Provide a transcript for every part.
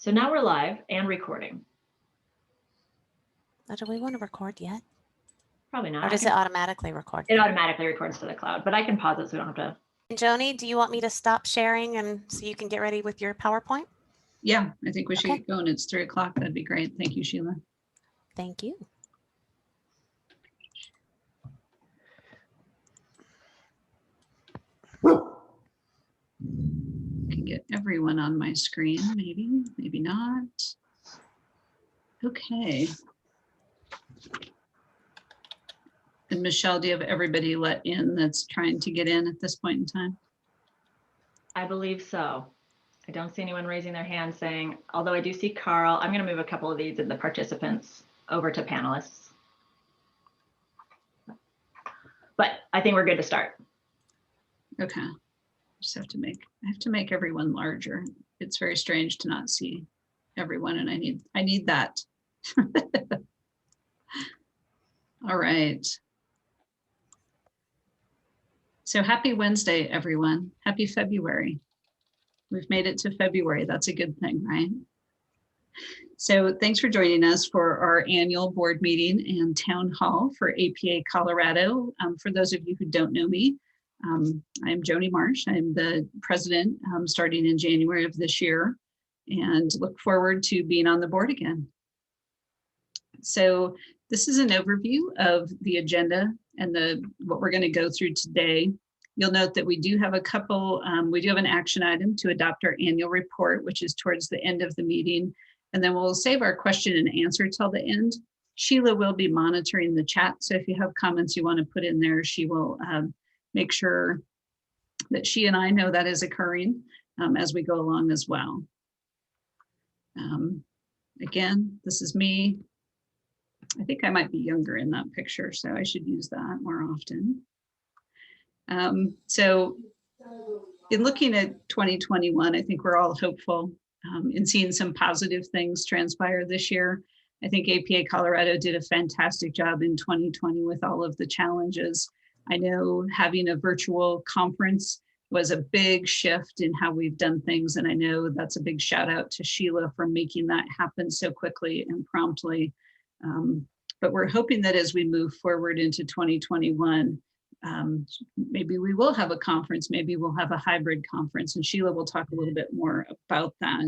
So now we're live and recording. Do we want to record yet? Probably not. Or does it automatically record? It automatically records to the cloud, but I can pause it so we don't have to. And Joni, do you want me to stop sharing and so you can get ready with your PowerPoint? Yeah, I think we should get going. It's 3 o'clock. That'd be great. Thank you, Sheila. Thank you. Can get everyone on my screen, maybe not. Okay. And Michelle, do you have everybody let in that's trying to get in at this point in time? I believe so. I don't see anyone raising their hand saying, although I do see Carl. I'm going to move a couple of these of the participants over to panelists. But I think we're good to start. Okay. I have to make everyone larger. It's very strange to not see everyone, and I need that. All right. So happy Wednesday, everyone. Happy February. We've made it to February. That's a good thing, right? So thanks for joining us for our annual board meeting and town hall for APA Colorado. For those of you who don't know me, I'm Joni Marsh. I'm the president starting in January of this year, and look forward to being on the board again. So this is an overview of the agenda and what we're going to go through today. You'll note that we do have a couple, we do have an action item to adopt our annual report, which is towards the end of the meeting. And then we'll save our question and answer till the end. Sheila will be monitoring the chat. So if you have comments you want to put in there, she will make sure that she and I know that is occurring as we go along as well. Again, this is me. I think I might be younger in that picture, so I should use that more often. So in looking at 2021, I think we're all hopeful in seeing some positive things transpire this year. I think APA Colorado did a fantastic job in 2020 with all of the challenges. I know having a virtual conference was a big shift in how we've done things, and I know that's a big shout out to Sheila for making that happen so quickly and promptly. But we're hoping that as we move forward into 2021, maybe we will have a conference, maybe we'll have a hybrid conference, and Sheila will talk a little bit more about that.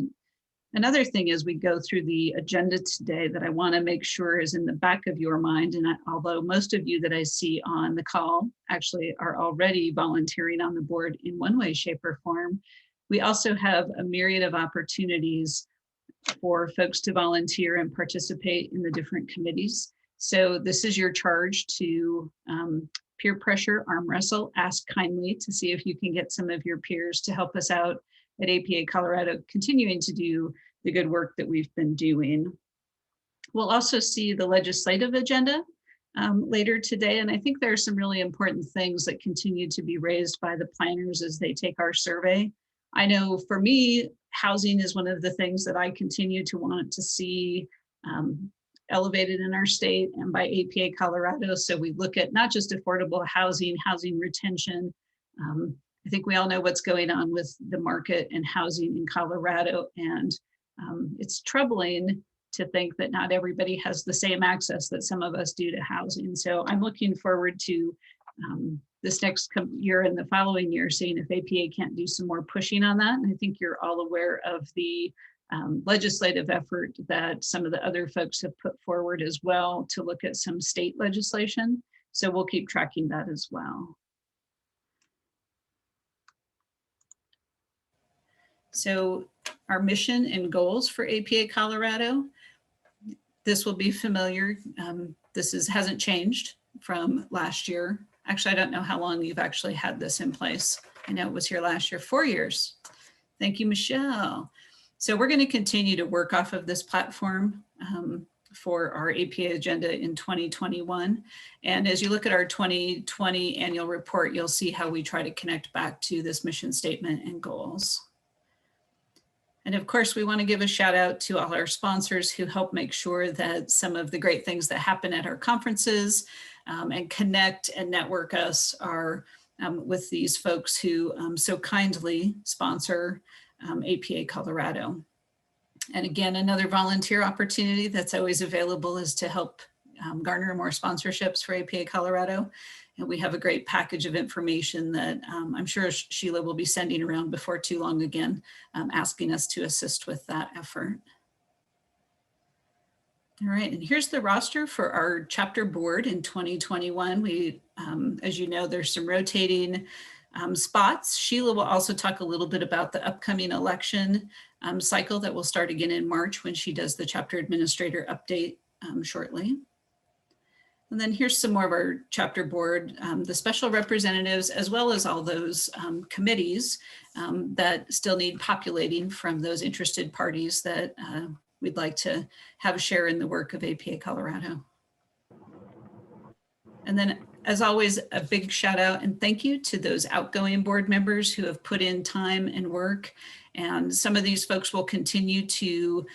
Another thing as we go through the agenda today that I want to make sure is in the back of your mind, and although most of you that I see on the call actually are already volunteering on the board in one way, shape, or form, we also have a myriad of opportunities for folks to volunteer and participate in the different committees. So this is your charge to peer pressure, arm wrestle, ask kindly to see if you can get some of your peers to help us out at APA Colorado, continuing to do the good work that we've been doing. We'll also see the legislative agenda later today, and I think there are some really important things that continue to be raised by the planners as they take our survey. I know for me, housing is one of the things that I continue to want to see elevated in our state and by APA Colorado. So we look at not just affordable housing, housing retention. I think we all know what's going on with the market and housing in Colorado, and it's troubling to think that not everybody has the same access that some of us do to housing. So I'm looking forward to this next year and the following year, seeing if APA can't do some more pushing on that. And I think you're all aware of the legislative effort that some of the other folks have put forward as well to look at some state legislation. So we'll keep tracking that as well. So our mission and goals for APA Colorado, this will be familiar. This hasn't changed from last year. Actually, I don't know how long you've actually had this in place. I know it was here last year, 4 years. Thank you, Michelle. So we're going to continue to work off of this platform for our APA agenda in 2021. And as you look at our 2020 annual report, you'll see how we try to connect back to this mission statement and goals. And of course, we want to give a shout out to all our sponsors who help make sure that some of the great things that happen at our conferences and connect and network us are with these folks who so kindly sponsor APA Colorado. And again, another volunteer opportunity that's always available is to help garner more sponsorships for APA Colorado. And we have a great package of information that I'm sure Sheila will be sending around before too long again, asking us to assist with that effort. All right, and here's the roster for our chapter board in 2021. We, as you know, there's some rotating spots. Sheila will also talk a little bit about the upcoming election cycle that will start again in March when she does the chapter administrator update shortly. And then here's some more of our chapter board, the special representatives, as well as all those committees that still need populating from those interested parties that we'd like to have a share in the work of APA Colorado. And then, as always, a big shout out and thank you to those outgoing board members who have put in time and work. And some of these folks will continue to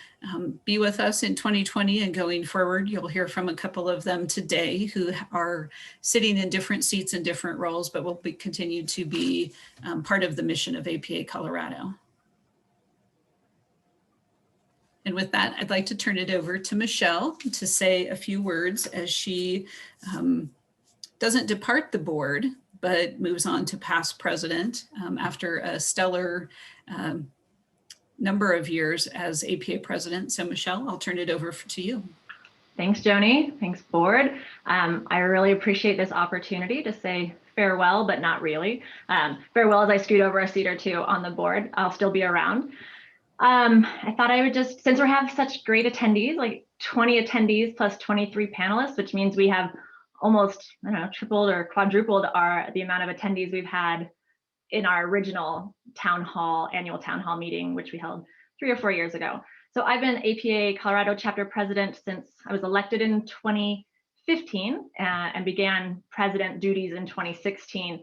be with us in 2020 and going forward. You'll hear from a couple of them today who are sitting in different seats and different roles, but will continue to be part of the mission of APA Colorado. And with that, I'd like to turn it over to Michelle to say a few words as she doesn't depart the board, but moves on to past president after a stellar number of years as APA president. So Michelle, I'll turn it over to you. Thanks, Joni. Thanks, board. I really appreciate this opportunity to say farewell, but not really. Farewell as I scoot over a seat or two on the board. I'll still be around. I thought I would just, since we have such great attendees, like 20 attendees plus 23 panelists, which means we have almost, I don't know, tripled or quadrupled the amount of attendees we've had in our original annual town hall meeting, which we held 3 or 4 years ago. So I've been APA Colorado chapter president since I was elected in 2015 and began president duties in 2016.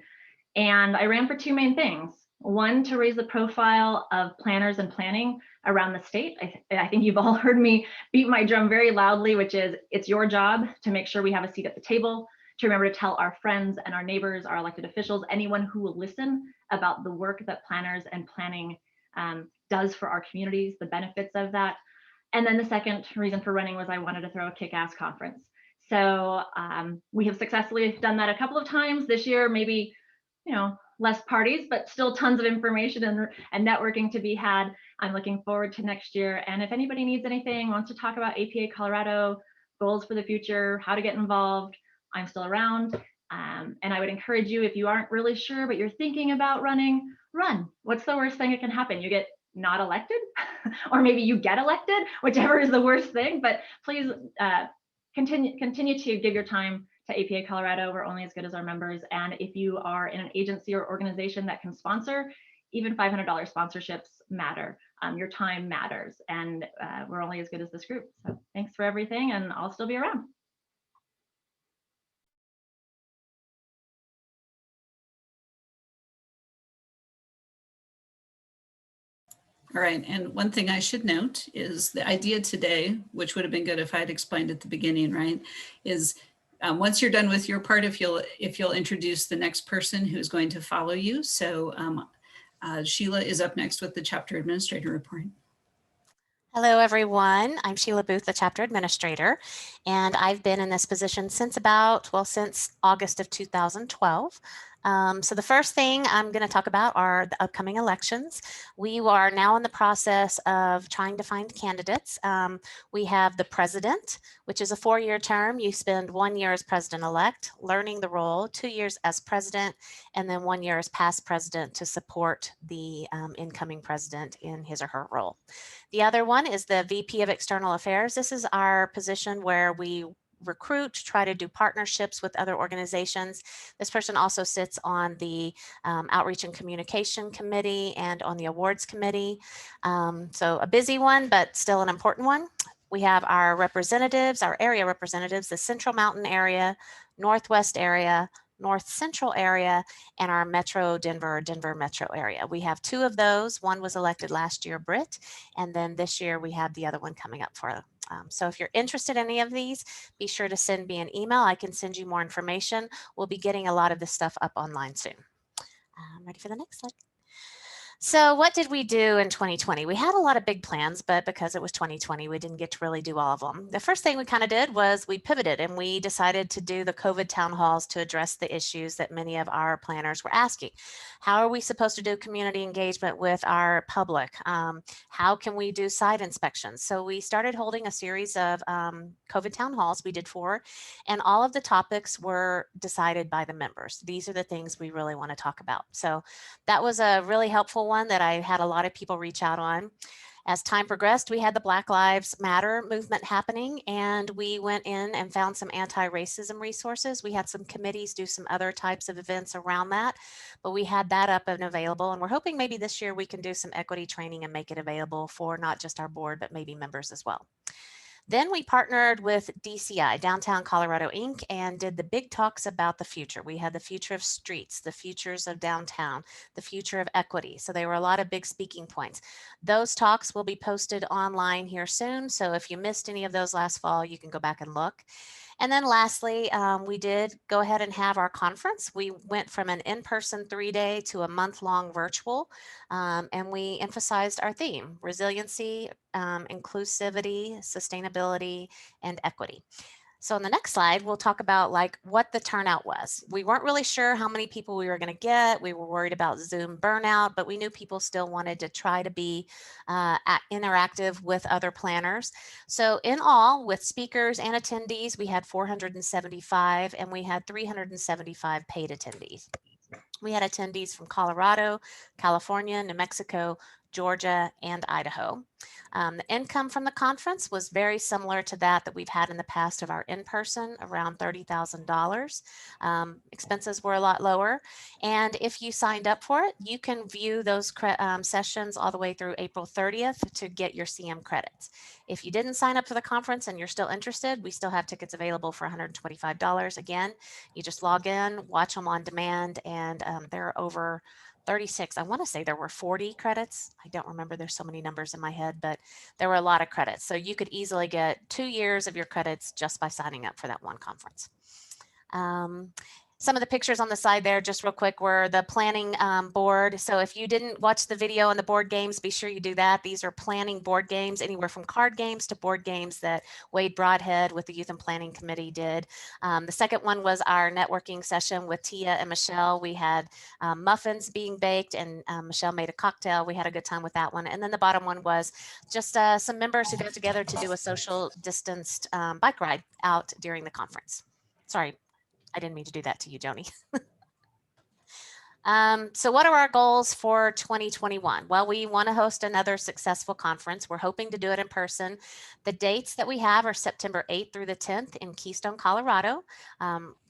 And I ran for 2 main things. One, to raise the profile of planners and planning around the state. I think you've all heard me beat my drum very loudly, which is it's your job to make sure we have a seat at the table, to remember to tell our friends and our neighbors, our elected officials, anyone who will listen about the work that planners and planning does for our communities, the benefits of that. And then the second reason for running was I wanted to throw a kick-ass conference. So we have successfully done that a couple of times this year, maybe, you know, less parties, but still tons of information and networking to be had. I'm looking forward to next year. And if anybody needs anything, wants to talk about APA Colorado, goals for the future, how to get involved, I'm still around. And I would encourage you, if you aren't really sure, but you're thinking about running, run. What's the worst thing that can happen? You get not elected, or maybe you get elected, whichever is the worst thing. But please continue to give your time to APA Colorado. We're only as good as our members. And if you are in an agency or organization that can sponsor, even $500 sponsorships matter. Your time matters. And we're only as good as this group. So thanks for everything, and I'll still be around. All right, and one thing I should note is the idea today, which would have been good if I had explained at the beginning, right, is once you're done with your part, if you'll introduce the next person who's going to follow you. So Sheila is up next with the chapter administrator report. Hello, everyone. I'm Sheila Booth, the chapter administrator, and I've been in this position since since August of 2012. So the first thing I'm going to talk about are the upcoming elections. We are now in the process of trying to find candidates. We have the president, which is a 4-year term. You spend 1 year as president-elect, learning the role, 2 years as president, and then 1 year as past president to support the incoming president in his or her role. The other one is the VP of External Affairs. This is our position where we recruit, try to do partnerships with other organizations. This person also sits on the Outreach and Communication Committee and on the Awards Committee. So a busy one, but still an important one. We have our representatives, our area representatives, the Central Mountain area, Northwest area, North Central area, and our Metro Denver Metro area. We have 2 of those. One was elected last year, Britt, and then this year we have the other one coming up for so if you're interested in any of these, be sure to send me an email. I can send you more information. We'll be getting a lot of this stuff up online soon. Ready for the next slide? So what did we do in 2020? We had a lot of big plans, but because it was 2020, we didn't get to really do all of them. The first thing we kind of did was we pivoted and we decided to do the COVID town halls to address the issues that many of our planners were asking. How are we supposed to do community engagement with our public? How can we do site inspections? So we started holding a series of COVID town halls. We did 4, and all of the topics were decided by the members. These are the things we really want to talk about. So that was a really helpful one that I had a lot of people reach out on. As time progressed, we had the Black Lives Matter movement happening, and we went in and found some anti-racism resources. We had some committees do some other types of events around that, but we had that up and available. And we're hoping maybe this year we can do some equity training and make it available for not just our board, but maybe members as well. Then we partnered with DCI, Downtown Colorado Inc., and did the big talks about the future. We had the future of streets, the futures of downtown, the future of equity. So there were a lot of big speaking points. Those talks will be posted online here soon. So if you missed any of those last fall, you can go back and look. And then lastly, we did go ahead and have our conference. We went from an in-person 3-day to a month-long virtual, and we emphasized our theme: resiliency, inclusivity, sustainability, and equity. So on the next slide, we'll talk about like what the turnout was. We weren't really sure how many people we were going to get. We were worried about Zoom burnout, but we knew people still wanted to try to be interactive with other planners. So in all, with speakers and attendees, we had 475, and we had 375 paid attendees. We had attendees from Colorado, California, New Mexico, Georgia, and Idaho. The income from the conference was very similar to that we've had in the past of our in-person, around $30,000. Expenses were a lot lower. And if you signed up for it, you can view those sessions all the way through April 30th to get your CM credits. If you didn't sign up for the conference and you're still interested, we still have tickets available for $125. Again, you just log in, watch them on demand, and there are over 36. I want to say there were 40 credits. I don't remember. There's so many numbers in my head, but there were a lot of credits. So you could easily get 2 years of your credits just by signing up for that one conference. Some of the pictures on the side there, just real quick, were the planning board. So if you didn't watch the video on the board games, be sure you do that. These are planning board games, anywhere from card games to board games that Wade Broadhead with the Youth and Planning Committee did. The second one was our networking session with Tia and Michelle. We had muffins being baked, and Michelle made a cocktail. We had a good time with that one. And then the bottom one was just some members who got together to do a social distanced bike ride out during the conference. Sorry, I didn't mean to do that to you, Joni. So what are our goals for 2021? Well, we want to host another successful conference. We're hoping to do it in person. The dates that we have are September 8th through the 10th in Keystone, Colorado.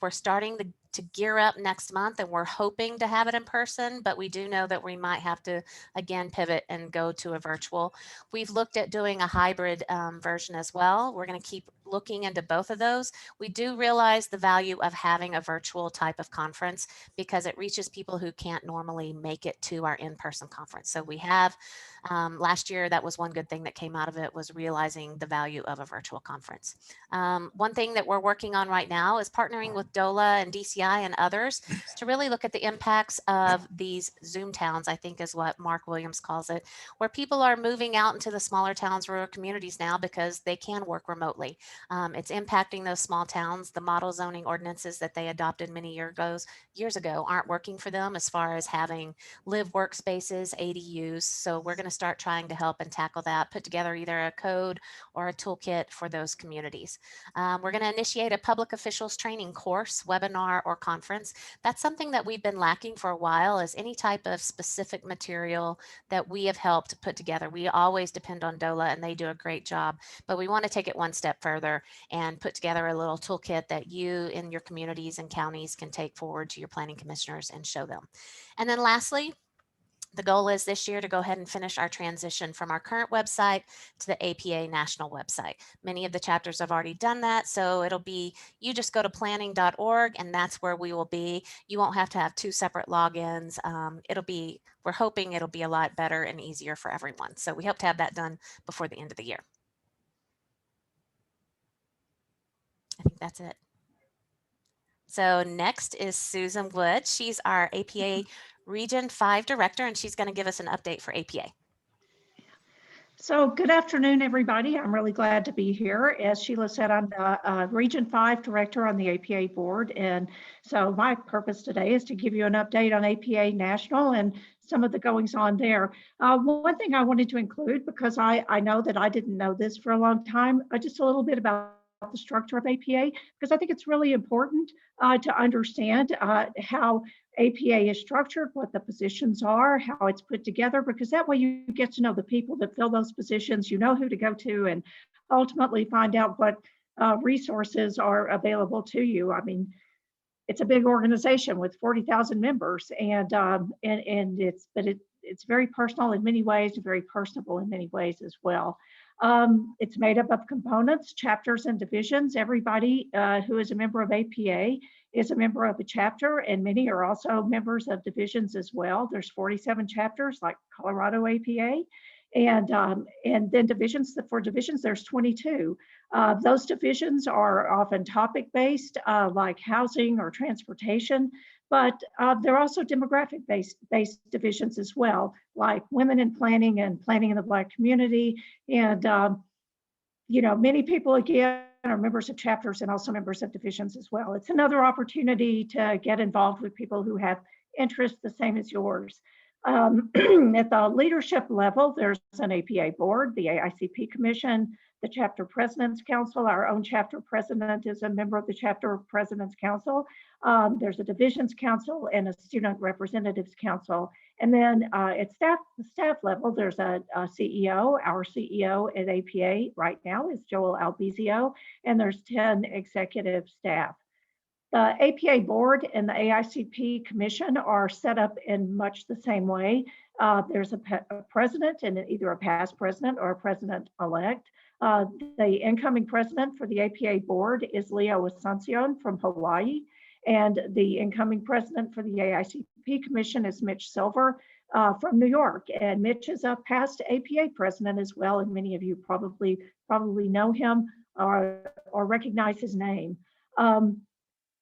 We're starting to gear up next month, and we're hoping to have it in person, but we do know that we might have to again pivot and go to a virtual. We've looked at doing a hybrid version as well. We're going to keep looking into both of those. We do realize the value of having a virtual type of conference because it reaches people who can't normally make it to our in-person conference. So we have last year, that was one good thing that came out of it, was realizing the value of a virtual conference. One thing that we're working on right now is partnering with DOLA and DCI and others to really look at the impacts of these Zoom towns, I think is what Mark Williams calls it, where people are moving out into the smaller towns, rural communities now because they can work remotely. It's impacting those small towns. The model zoning ordinances that they adopted many years ago aren't working for them as far as having live workspaces, ADUs. So we're going to start trying to help and tackle that, put together either a code or a toolkit for those communities. We're going to initiate a public officials training course, webinar, or conference. That's something that we've been lacking for a while, is any type of specific material that we have helped put together. We always depend on DOLA and they do a great job, but we want to take it one step further and put together a little toolkit that you in your communities and counties can take forward to your planning commissioners and show them. And then lastly, the goal is this year to go ahead and finish our transition from our current website to the APA national website. Many of the chapters have already done that, so it'll be, you just go to planning.org and that's where we will be. You won't have to have 2 separate logins. We're hoping it'll be a lot better and easier for everyone. So we hope to have that done before the end of the year. I think that's it. So next is Susan Wood. She's our APA Region 5 Director, and she's going to give us an update for APA. So good afternoon, everybody. I'm really glad to be here. As Sheila said, I'm the Region 5 Director on the APA board. And so my purpose today is to give you an update on APA National and some of the goings on there. One thing I wanted to include, because I know that I didn't know this for a long time, just a little bit about the structure of APA, because I think it's really important to understand how APA is structured, what the positions are, how it's put together, because that way you get to know the people that fill those positions, you know who to go to, and ultimately find out what resources are available to you. I mean, it's a big organization with 40,000 members, and it's very personal in many ways, and very personable in many ways as well. It's made up of components, chapters, and divisions. Everybody who is a member of APA is a member of a chapter, and many are also members of divisions as well. There's 47 chapters like Colorado APA, and then divisions. For divisions, there's 22. Those divisions are often topic-based, like housing or transportation, but they're also demographic-based divisions as well, like women in planning and planning in the Black community. And, many people, again, are members of chapters and also members of divisions as well. It's another opportunity to get involved with people who have interests the same as yours. At the leadership level, there's an APA board, the AICP Commission, the Chapter President's Council. Our own chapter president is a member of the Chapter President's Council. There's a Divisions Council and a Student Representatives Council. And then at the staff level, there's a CEO. Our CEO at APA right now is Joel Albizio, and there's 10 executive staff. The APA board and the AICP Commission are set up in much the same way. There's a president, and either a past president or a president-elect. The incoming president for the APA board is Leo Asuncion from Hawaii, and the incoming president for the AICP Commission is Mitch Silver from New York. And Mitch is a past APA president as well, and many of you probably know him or recognize his name.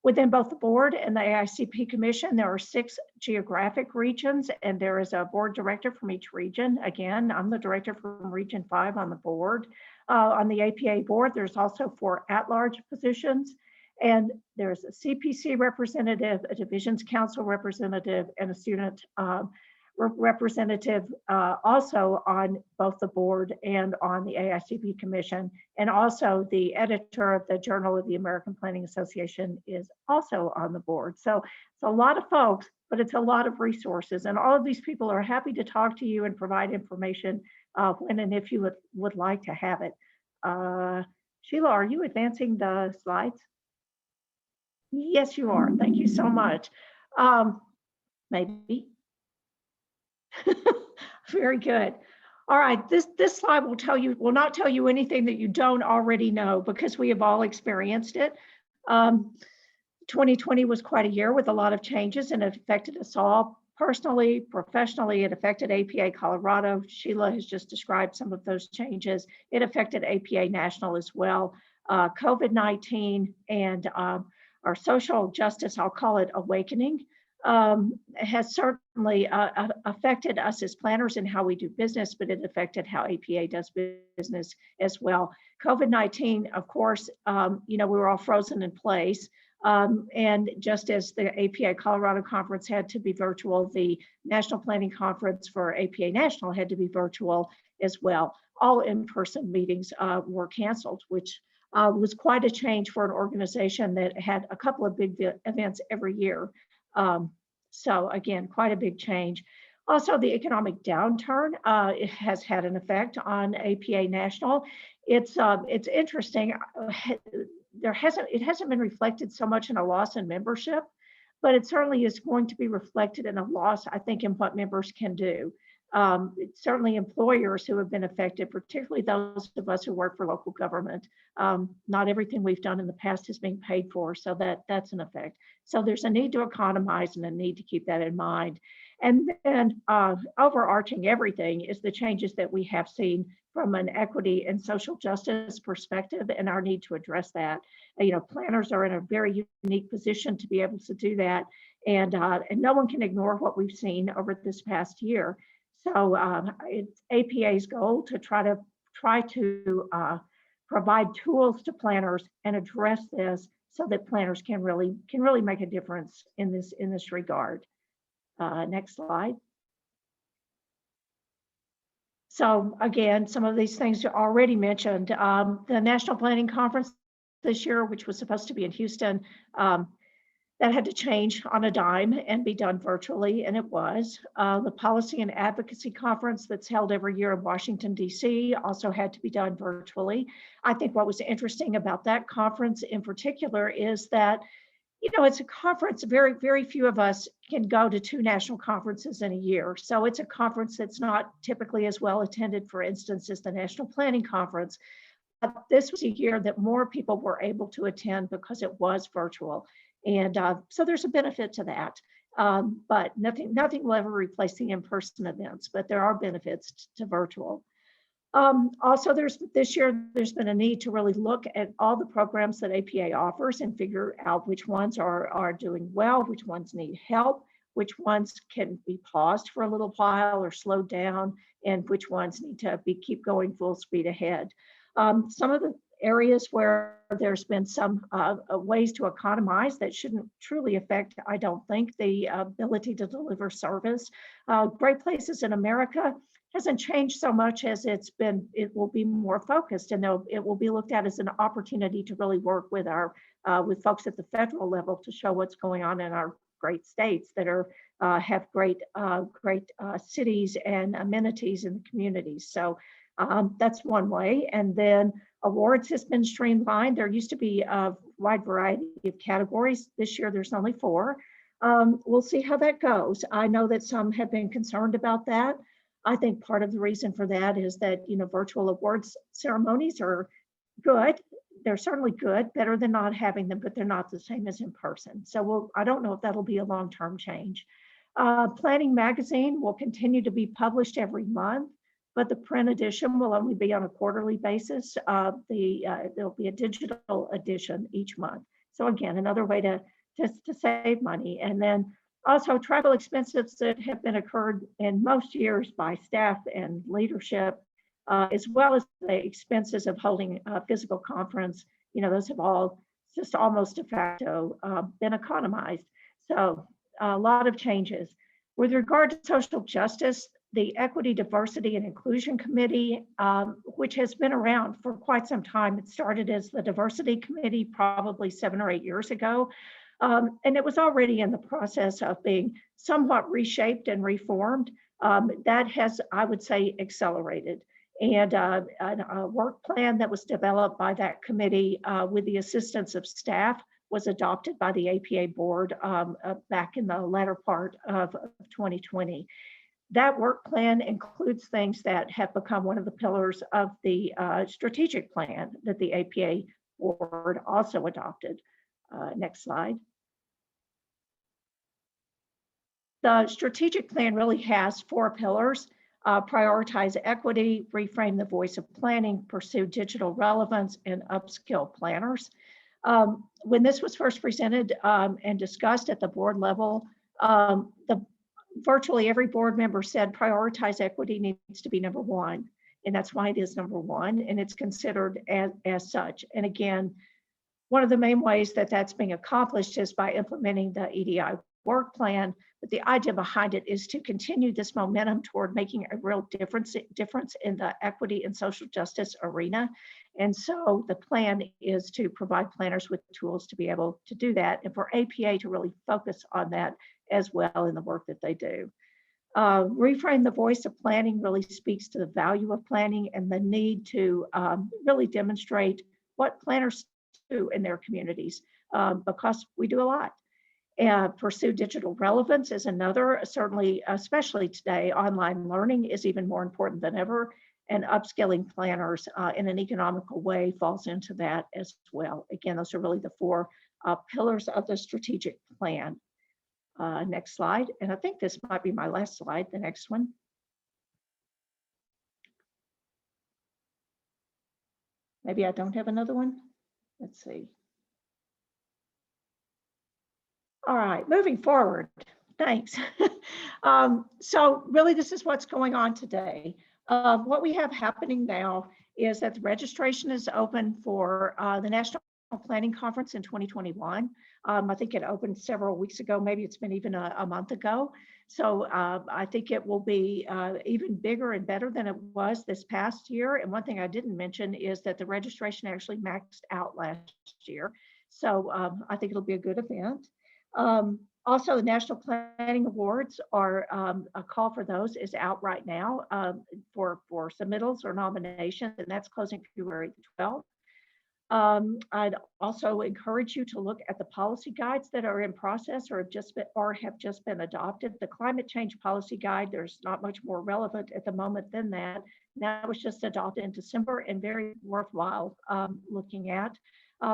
Within both the board and the AICP Commission, there are 6 geographic regions, and there is a board director from each region. Again, I'm the director from Region 5 on the board. On the APA board, there's also 4 at-large positions, and there's a CPC representative, a Divisions Council representative, and a student representative also on both the board and on the AICP Commission. And also the editor of the Journal of the American Planning Association is also on the board. So it's a lot of folks, but it's a lot of resources. And all of these people are happy to talk to you and provide information when and if you would like to have it. Sheila, are you advancing the slides? Yes, you are. Thank you so much. Maybe. Very good. All right, this slide will not tell you anything that you don't already know, because we have all experienced it. 2020 was quite a year with a lot of changes, and it affected us all personally, professionally. It affected APA Colorado. Sheila has just described some of those changes. It affected APA National as well. COVID-19 and our social justice, I'll call it awakening, has certainly affected us as planners and how we do business, but it affected how APA does business as well. COVID-19, of course, we were all frozen in place. And just as the APA Colorado Conference had to be virtual, the National Planning Conference for APA National had to be virtual as well. All in-person meetings were canceled, which was quite a change for an organization that had a couple of big events every year. So again, quite a big change. Also, the economic downturn it has had an effect on APA National. It's interesting. It hasn't been reflected so much in a loss in membership, but it certainly is going to be reflected in a loss, I think, in what members can do. Certainly employers who have been affected, particularly those of us who work for local government. Not everything we've done in the past is being paid for, so that's an effect. So there's a need to economize and a need to keep that in mind. And then overarching everything is the changes that we have seen from an equity and social justice perspective and our need to address that. Planners are in a very unique position to be able to do that. And no one can ignore what we've seen over this past year. So it's APA's goal to try to provide tools to planners and address this so that planners can really make a difference in this regard. Next slide. So again, some of these things are already mentioned. The National Planning Conference this year, which was supposed to be in Houston, that had to change on a dime and be done virtually, and it was. The Policy and Advocacy Conference that's held every year in Washington, D.C. also had to be done virtually. I think what was interesting about that conference in particular is that, you know, it's a conference, very, very few of us can go to 2 national conferences in a year. So it's a conference that's not typically as well attended, for instance, as the National Planning Conference. But this was a year that more people were able to attend because it was virtual. And so there's a benefit to that. But nothing will ever replace the in-person events, but there are benefits to virtual. Also, this year, there's been a need to really look at all the programs that APA offers and figure out which ones are doing well, which ones need help, which ones can be paused for a little while or slowed down, and which ones need to keep going full speed ahead. Some of the areas where there's been some ways to economize that shouldn't truly affect, I don't think, the ability to deliver service. Great Places in America hasn't changed so much as it will be more focused, and it will be looked at as an opportunity to really work with with folks at the federal level to show what's going on in our great states that have great cities and amenities in the communities. So that's one way. And then awards has been streamlined. There used to be a wide variety of categories. This year, there's only 4. We'll see how that goes. I know that some have been concerned about that. I think part of the reason for that is that, you know, virtual awards ceremonies are good. They're certainly good, better than not having them, but they're not the same as in person. So I don't know if that'll be a long-term change. Planning Magazine will continue to be published every month, but the print edition will only be on a quarterly basis. There'll be a digital edition each month. So again, another way to save money. And then also travel expenses that have been incurred in most years by staff and leadership, as well as the expenses of holding a physical conference, you know, those have all just almost de facto been economized. So a lot of changes. With regard to social justice, the Equity, Diversity, and Inclusion Committee, which has been around for quite some time. It started as the Diversity Committee probably 7 or 8 years ago. And it was already in the process of being somewhat reshaped and reformed. That has, I would say, accelerated. And a work plan that was developed by that committee with the assistance of staff was adopted by the APA board back in the latter part of 2020. That work plan includes things that have become one of the pillars of the strategic plan that the APA board also adopted. Next slide. The strategic plan really has 4 pillars: prioritize equity, reframe the voice of planning, pursue digital relevance, and upskill planners. When this was first presented and discussed at the board level, virtually every board member said prioritize equity needs to be number 1. And that's why it is number 1, and it's considered as such. And again, one of the main ways that that's being accomplished is by implementing the EDI work plan. But the idea behind it is to continue this momentum toward making a real difference in the equity and social justice arena. And so the plan is to provide planners with tools to be able to do that, and for APA to really focus on that as well in the work that they do. Reframe the voice of planning really speaks to the value of planning and the need to really demonstrate what planners do in their communities, because we do a lot. Pursue digital relevance is another, certainly, especially today, online learning is even more important than ever, and upskilling planners in an economical way falls into that as well. Again, those are really the 4 pillars of the strategic plan. Next slide, and I think this might be my last slide, the next one. Maybe I don't have another one. Let's see. All right, moving forward. Thanks. So really, this is what's going on today. What we have happening now is that the registration is open for the National Planning Conference in 2021. I think it opened several weeks ago. Maybe it's been even a month ago. So I think it will be even bigger and better than it was this past year. And one thing I didn't mention is that the registration actually maxed out last year. So I think it'll be a good event. Also, the National Planning Awards are a call for those is out right now for submittals or nominations, and that's closing February the 12th. I'd also encourage you to look at the policy guides that are in process or have just been adopted. The climate change policy guide, there's not much more relevant at the moment than that. That was just adopted in December and very worthwhile looking at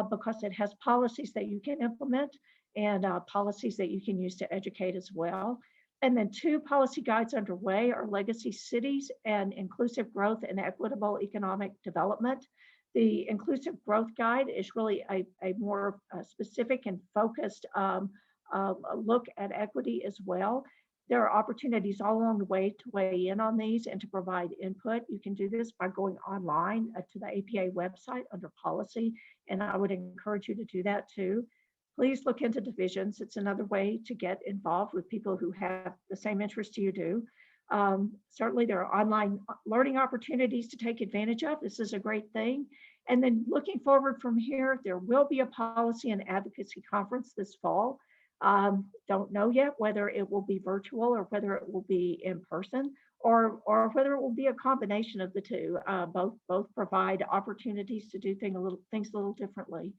because it has policies that you can implement and policies that you can use to educate as well. And then 2 policy guides underway are Legacy Cities and Inclusive Growth and Equitable Economic Development. The Inclusive Growth Guide is really a more specific and focused look at equity as well. There are opportunities all along the way to weigh in on these and to provide input. You can do this by going online to the APA website under policy, and I would encourage you to do that too. Please look into divisions. It's another way to get involved with people who have the same interests you do. Certainly there are online learning opportunities to take advantage of. This is a great thing. And then looking forward from here, there will be a policy and advocacy conference this fall. Don't know yet whether it will be virtual or whether it will be in person or whether it will be a combination of the two. Both provide opportunities to do things a little differently.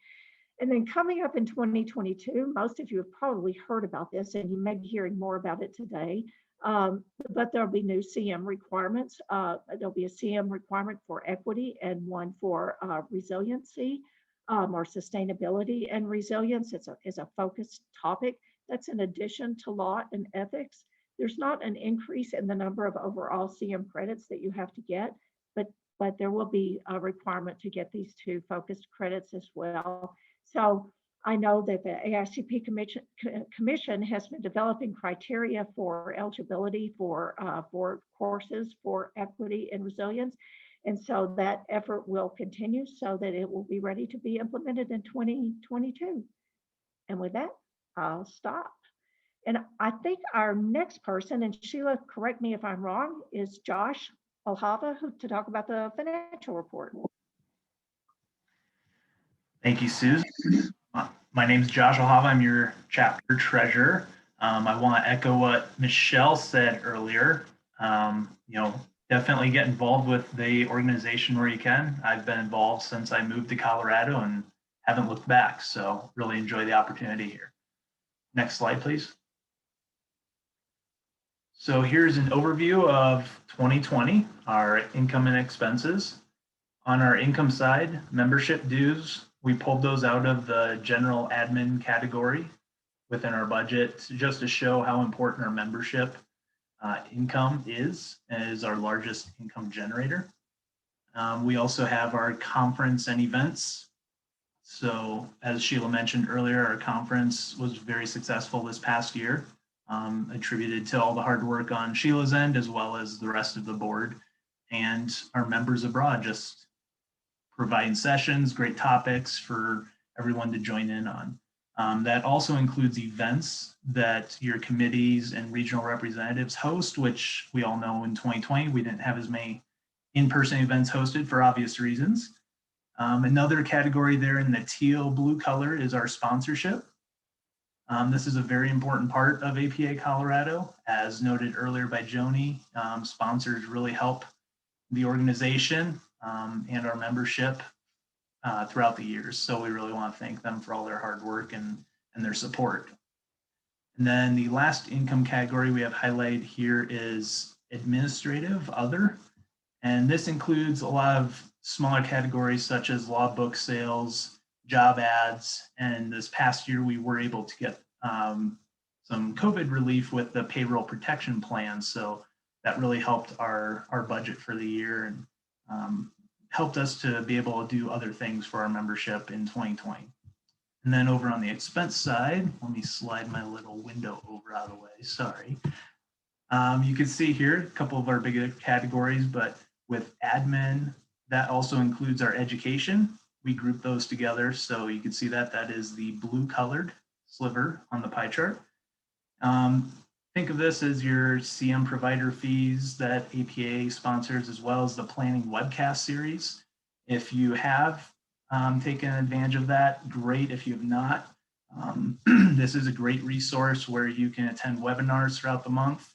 And then coming up in 2022, most of you have probably heard about this and you may be hearing more about it today, but there'll be new CM requirements. There'll be a CM requirement for equity and one for resiliency or sustainability and resilience. It's a focused topic. That's in addition to law and ethics. There's not an increase in the number of overall CM credits that you have to get, but there will be a requirement to get these 2 focused credits as well. So I know that the AICP Commission has been developing criteria for eligibility for courses for equity and resilience. And so that effort will continue so that it will be ready to be implemented in 2022. And with that, I'll stop. And I think our next person, and Sheila, correct me if I'm wrong, is Josh Alhava, to talk about the financial report. Thank you, Suze. My name is Josh Alhava. I'm your chapter treasurer. I want to echo what Michelle said earlier. Definitely get involved with the organization where you can. I've been involved since I moved to Colorado and haven't looked back. So really enjoy the opportunity here. Next slide, please. So here's an overview of 2020, our income and expenses. On our income side, membership dues, we pulled those out of the general admin category within our budget just to show how important our membership income is as our largest income generator. We also have our conference and events. So as Sheila mentioned earlier, our conference was very successful this past year, attributed to all the hard work on Sheila's end as well as the rest of the board and our members abroad, just providing sessions, great topics for everyone to join in on. That also includes events that your committees and regional representatives host, which we all know in 2020, we didn't have as many in-person events hosted for obvious reasons. Another category there in the teal blue color is our sponsorship. This is a very important part of APA Colorado. As noted earlier by Joni, sponsors really help the organization and our membership throughout the years. So we really want to thank them for all their hard work and their support. And then the last income category we have highlighted here is administrative other. And this includes a lot of smaller categories such as law book sales, job ads, and this past year we were able to get some COVID relief with the payroll protection plan. So that really helped our budget for the year and helped us to be able to do other things for our membership in 2020. And then over on the expense side, let me slide my little window over out of the way, sorry. You can see here a couple of our bigger categories, but with admin, that also includes our education. We group those together, so you can see that that is the blue colored sliver on the pie chart. Think of this as your CM provider fees that APA sponsors, as well as the planning webcast series. If you have taken advantage of that, great. If you have not, this is a great resource where you can attend webinars throughout the month.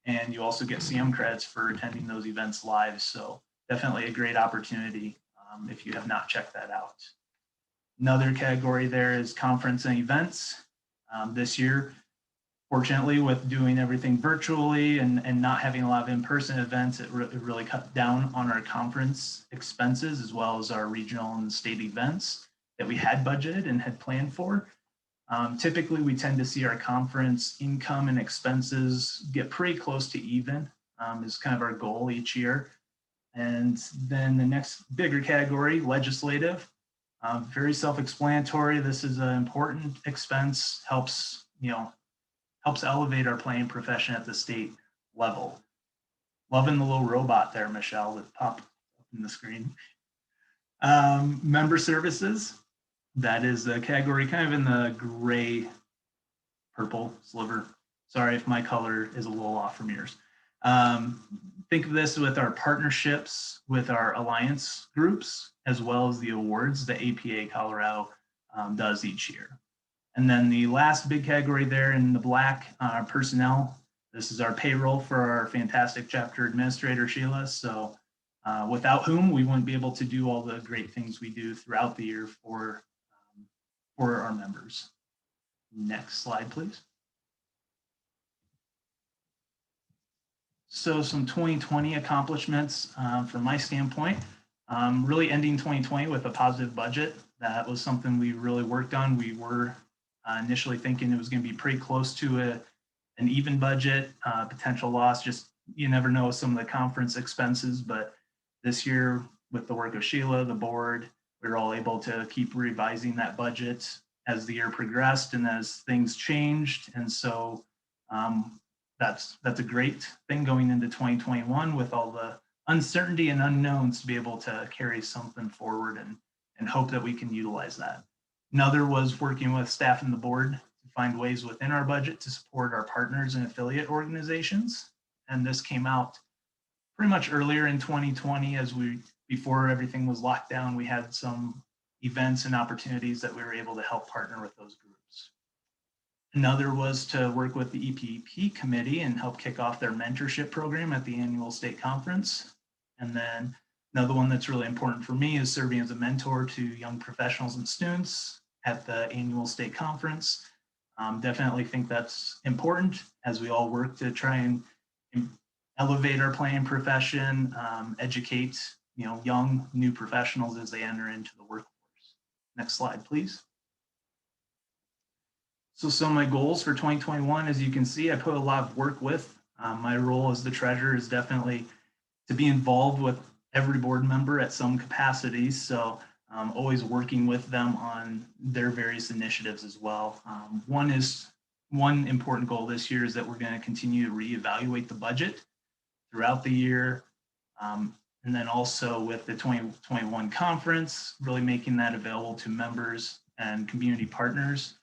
And you also get CM credits for attending those events live. So definitely a great opportunity if you have not checked that out. Another category there is conference and events. This year, fortunately, with doing everything virtually and not having a lot of in-person events, it really cut down on our conference expenses as well as our regional and state events that we had budgeted and had planned for. Typically, we tend to see our conference income and expenses get pretty close to even, is kind of our goal each year. And then the next bigger category, legislative, very self-explanatory. This is an important expense, helps elevate our planning profession at the state level. Loving the little robot there, Michelle, that popped up in the screen. Member services. That is a category kind of in the gray purple sliver. Sorry if my color is a little off from yours. Think of this with our partnerships with our alliance groups, as well as the awards that APA Colorado does each year. And then the last big category there in the black, personnel. This is our payroll for our fantastic chapter administrator, Sheila. So without whom we wouldn't be able to do all the great things we do throughout the year for our members. Next slide, please. So some 2020 accomplishments from my standpoint, really ending 2020 with a positive budget. That was something we really worked on. We were initially thinking it was going to be pretty close to an even budget, potential loss. Just you never know some of the conference expenses, but this year with the work of Sheila, the board, we were all able to keep revising that budget as the year progressed and as things changed. And so that's a great thing going into 2021 with all the uncertainty and unknowns to be able to carry something forward and hope that we can utilize that. Another was working with staff and the board to find ways within our budget to support our partners and affiliate organizations. And this came out pretty much earlier in 2020 before everything was locked down, we had some events and opportunities that we were able to help partner with those groups. Another was to work with the EPP committee and help kick off their mentorship program at the annual state conference. And then another one that's really important for me is serving as a mentor to young professionals and students at the annual state conference. Definitely think that's important as we all work to try and elevate our planning profession, educate young new professionals as they enter into the workforce. Next slide, please. So some of my goals for 2021, as you can see, I put a lot of work with. My role as the treasurer is definitely to be involved with every board member at some capacity. So always working with them on their various initiatives as well. One important goal this year is that we're going to continue to reevaluate the budget throughout the year. And then also with the 2021 conference, really making that available to members and community partners,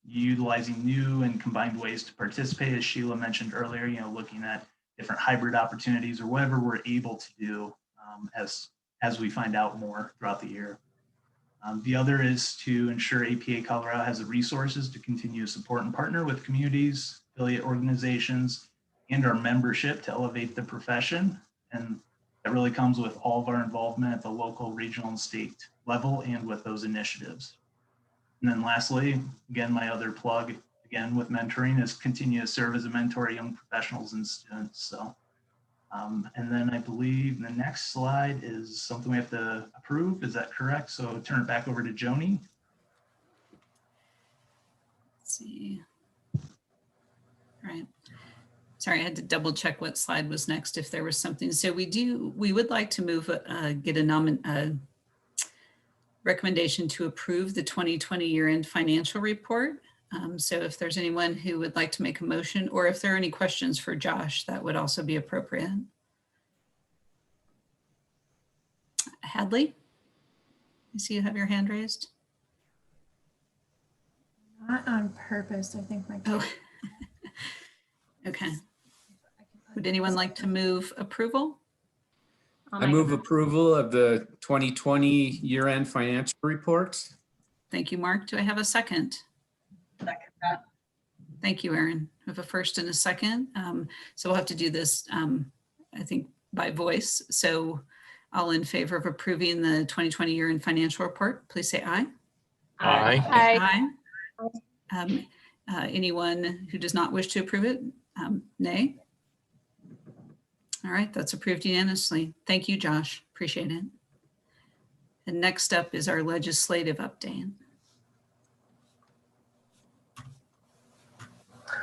utilizing new and combined ways to participate, as Sheila mentioned earlier, looking at different hybrid opportunities or whatever we're able to do as we find out more throughout the year. The other is to ensure APA Colorado has the resources to continue to support and partner with communities, affiliate organizations, and our membership to elevate the profession. And that really comes with all of our involvement at the local, regional, and state level and with those initiatives. And then lastly, again, my other plug, again, with mentoring is continue to serve as a mentor to young professionals and students. So, and then I believe the next slide is something we have to approve. Is that correct? So turn it back over to Joni. Let's see. All right. Sorry, I had to double check what slide was next if there was something. So we would like to move, get a recommendation to approve the 2020 year-end financial report. So if there's anyone who would like to make a motion, or if there are any questions for Josh, that would also be appropriate. Hadley, I see you have your hand raised. Not on purpose. I think my. Oh, okay. Would anyone like to move approval? I move approval of the 2020 year-end financial reports. Thank you, Mark. Do I have a second? Second that. Thank you, Erin. I have a first and a second. So we'll have to do this, I think, by voice. So all in favor of approving the 2020 year-end financial report, please say aye. Aye. Aye. Anyone who does not wish to approve it, nay. All right, that's approved unanimously. Thank you, Josh. Appreciate it. And next up is our legislative update.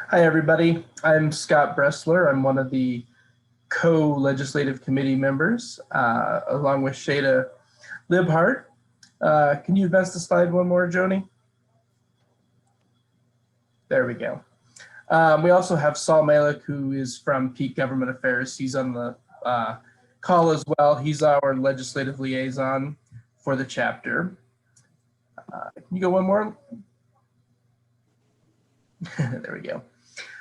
Hi, everybody. I'm Scott Bressler. I'm one of the co-legislative committee members, along with Shada Libhart. Can you advance the slide one more, Joni? There we go. We also have Saul Malik, who is from Peak Government Affairs. He's on the call as well. He's our legislative liaison for the chapter. Can you go one more? There we go.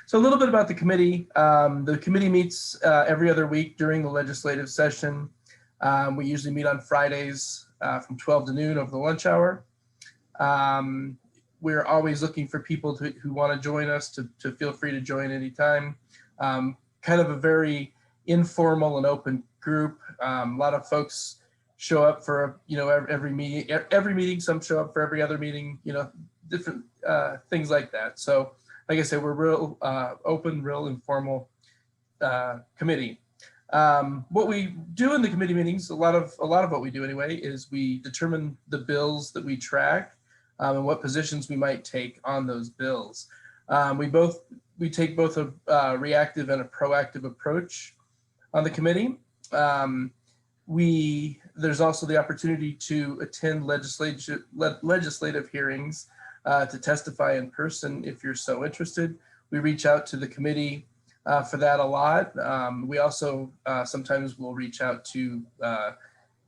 So a little bit about the committee. The committee meets every other week during the legislative session. We usually meet on Fridays from 12 to noon over the lunch hour. We're always looking for people who want to join us to feel free to join anytime. Kind of a very informal and open group. A lot of folks show up for, every meeting, some show up for every other meeting, different things like that. So like I said, we're real open, real informal committee. What we do in the committee meetings, a lot of what we do anyway, is we determine the bills that we track and what positions we might take on those bills. We take both a reactive and a proactive approach on the committee. There's also the opportunity to attend legislative hearings to testify in person if you're so interested. We reach out to the committee for that a lot. We also sometimes will reach out to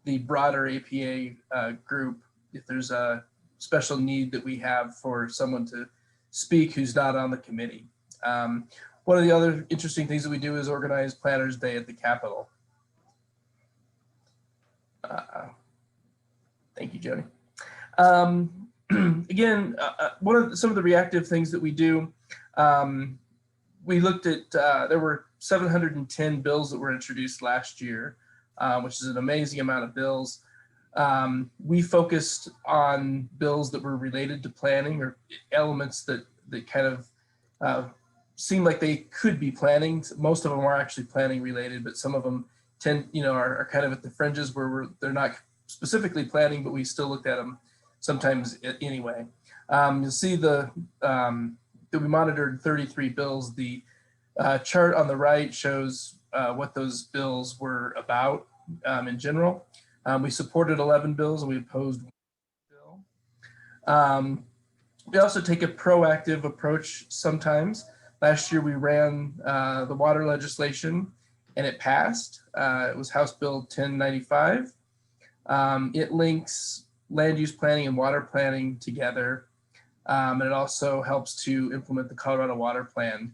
the broader APA group if there's a special need that we have for someone to speak who's not on the committee. One of the other interesting things that we do is organize Planners Day at the Capitol. Thank you, Jody. Again, some of the reactive things that we do, we looked at, there were 710 bills that were introduced last year, which is an amazing amount of bills. We focused on bills that were related to planning or elements that kind of seem like they could be planning. Most of them are actually planning related, but some of them are kind of at the fringes where they're not specifically planning, but we still looked at them sometimes anyway. You'll see that we monitored 33 bills. The chart on the right shows what those bills were about in general. We supported 11 bills and we opposed 1 bill. We also take a proactive approach sometimes. Last year we ran the water legislation and it passed. It was House Bill 1095. It links land use planning and water planning together. And it also helps to implement the Colorado Water Plan.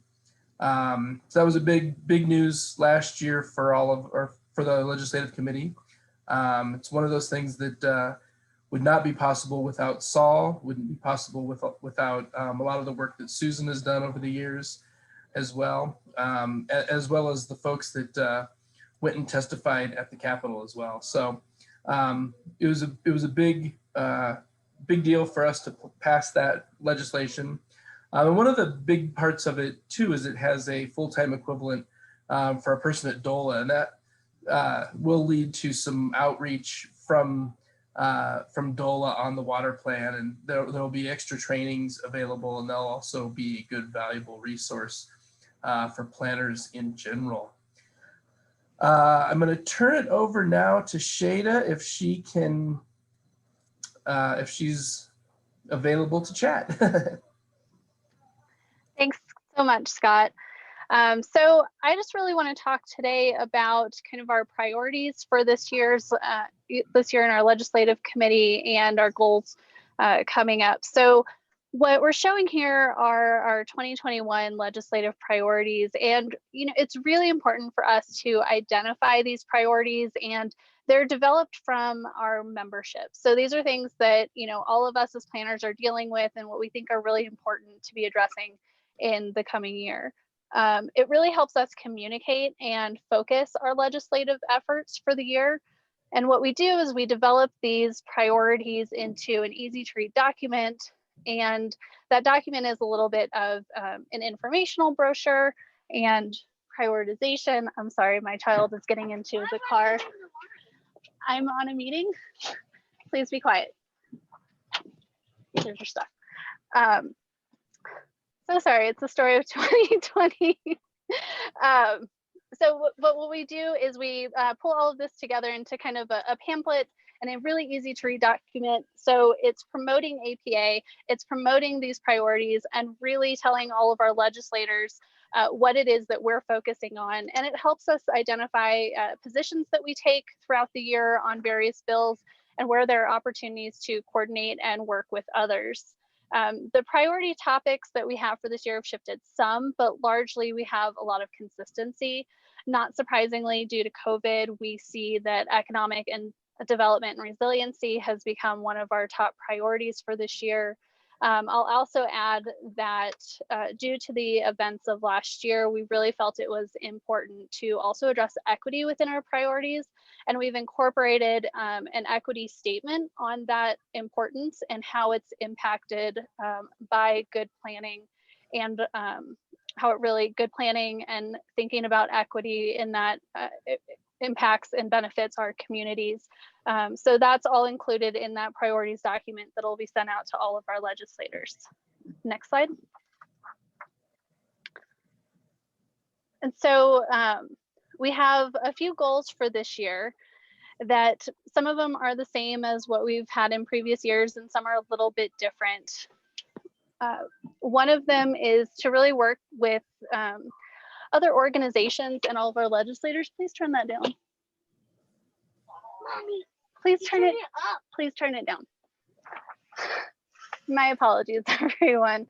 So that was a big news last year for the legislative committee. It's one of those things that would not be possible without Saul, wouldn't be possible without a lot of the work that Susan has done over the years as well as the folks that went and testified at the Capitol as well. So it was a big deal for us to pass that legislation. And one of the big parts of it too is it has a full-time equivalent for a person at DOLA, and that will lead to some outreach from DOLA on the water plan, and there'll be extra trainings available, and they'll also be a good, valuable resource for planners in general. I'm going to turn it over now to Shada if she can if she's available to chat. Thanks so much, Scott. So I just really want to talk today about kind of our priorities for this year in our legislative committee and our goals coming up. So what we're showing here are our 2021 legislative priorities, and it's really important for us to identify these priorities, and they're developed from our membership. So these are things that all of us as planners are dealing with, and what we think are really important to be addressing in the coming year. It really helps us communicate and focus our legislative efforts for the year. And what we do is we develop these priorities into an easy to read document. And that document is a little bit of an informational brochure and prioritization. I'm sorry, my child is getting into the car. I'm on a meeting. Please be quiet. Here's your stuff. So sorry, it's the story of 2020. But what we do is we pull all of this together into kind of a pamphlet and a really easy to read document. So it's promoting APA, it's promoting these priorities, and really telling all of our legislators what it is that we're focusing on. And it helps us identify positions that we take throughout the year on various bills and where there are opportunities to coordinate and work with others. The priority topics that we have for this year have shifted some, but largely we have a lot of consistency. Not surprisingly, due to COVID, we see that economic and development and resiliency has become one of our top priorities for this year. I'll also add that due to the events of last year, we really felt it was important to also address equity within our priorities. And we've incorporated an equity statement on that importance and how it's impacted by good planning, and how it really, good planning and thinking about equity in that it impacts and benefits our communities. So that's all included in that priorities document that will be sent out to all of our legislators. Next slide. And so we have a few goals for this year that some of them are the same as what we've had in previous years, and some are a little bit different. One of them is to really work with other organizations and all of our legislators. Please turn that down. Please turn it up. Please turn it down. My apologies, everyone.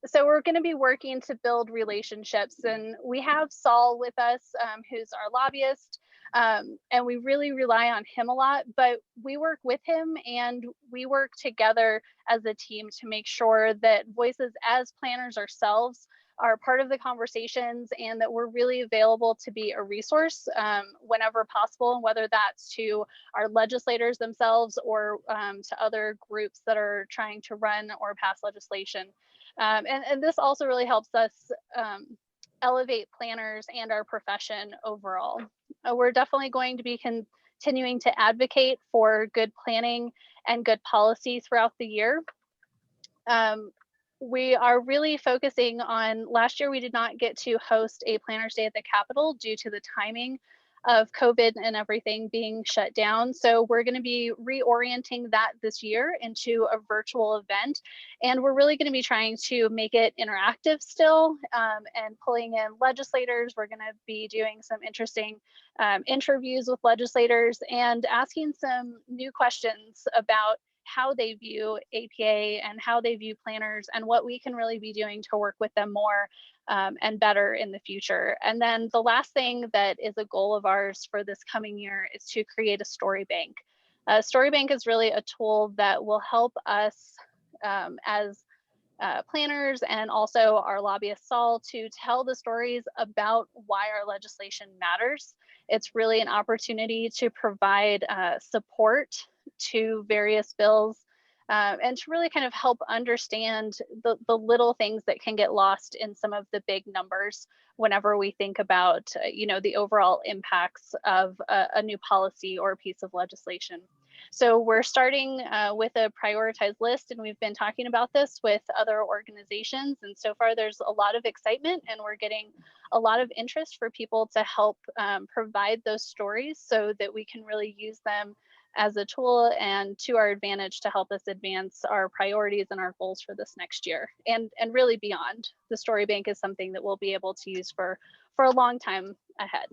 So we're going to be working to build relationships, and we have Saul with us, who's our lobbyist, and we really rely on him a lot, but we work with him and we work together as a team to make sure that voices as planners ourselves are part of the conversations, and that we're really available to be a resource whenever possible, and whether that's to our legislators themselves or to other groups that are trying to run or pass legislation. And this also really helps us elevate planners and our profession overall. We're definitely going to be continuing to advocate for good planning and good policy throughout the year. We are really focusing on, last year we did not get to host a Planners Day at the Capitol due to the timing of COVID and everything being shut down. So we're going to be reorienting that this year into a virtual event. And we're really going to be trying to make it interactive still, and pulling in legislators. We're going to be doing some interesting interviews with legislators and asking some new questions about how they view APA and how they view planners, and what we can really be doing to work with them more and better in the future. And then the last thing that is a goal of ours for this coming year is to create a story bank. A story bank is really a tool that will help us as planners, and also our lobbyist Saul, to tell the stories about why our legislation matters. It's really an opportunity to provide support to various bills, and to really kind of help understand the little things that can get lost in some of the big numbers whenever we think about the overall impacts of a new policy or a piece of legislation. So we're starting with a prioritized list, and we've been talking about this with other organizations, and so far there's a lot of excitement, and we're getting a lot of interest for people to help provide those stories so that we can really use them as a tool and to our advantage to help us advance our priorities and our goals for this next year and really beyond. The Story Bank is something that we'll be able to use for a long time ahead.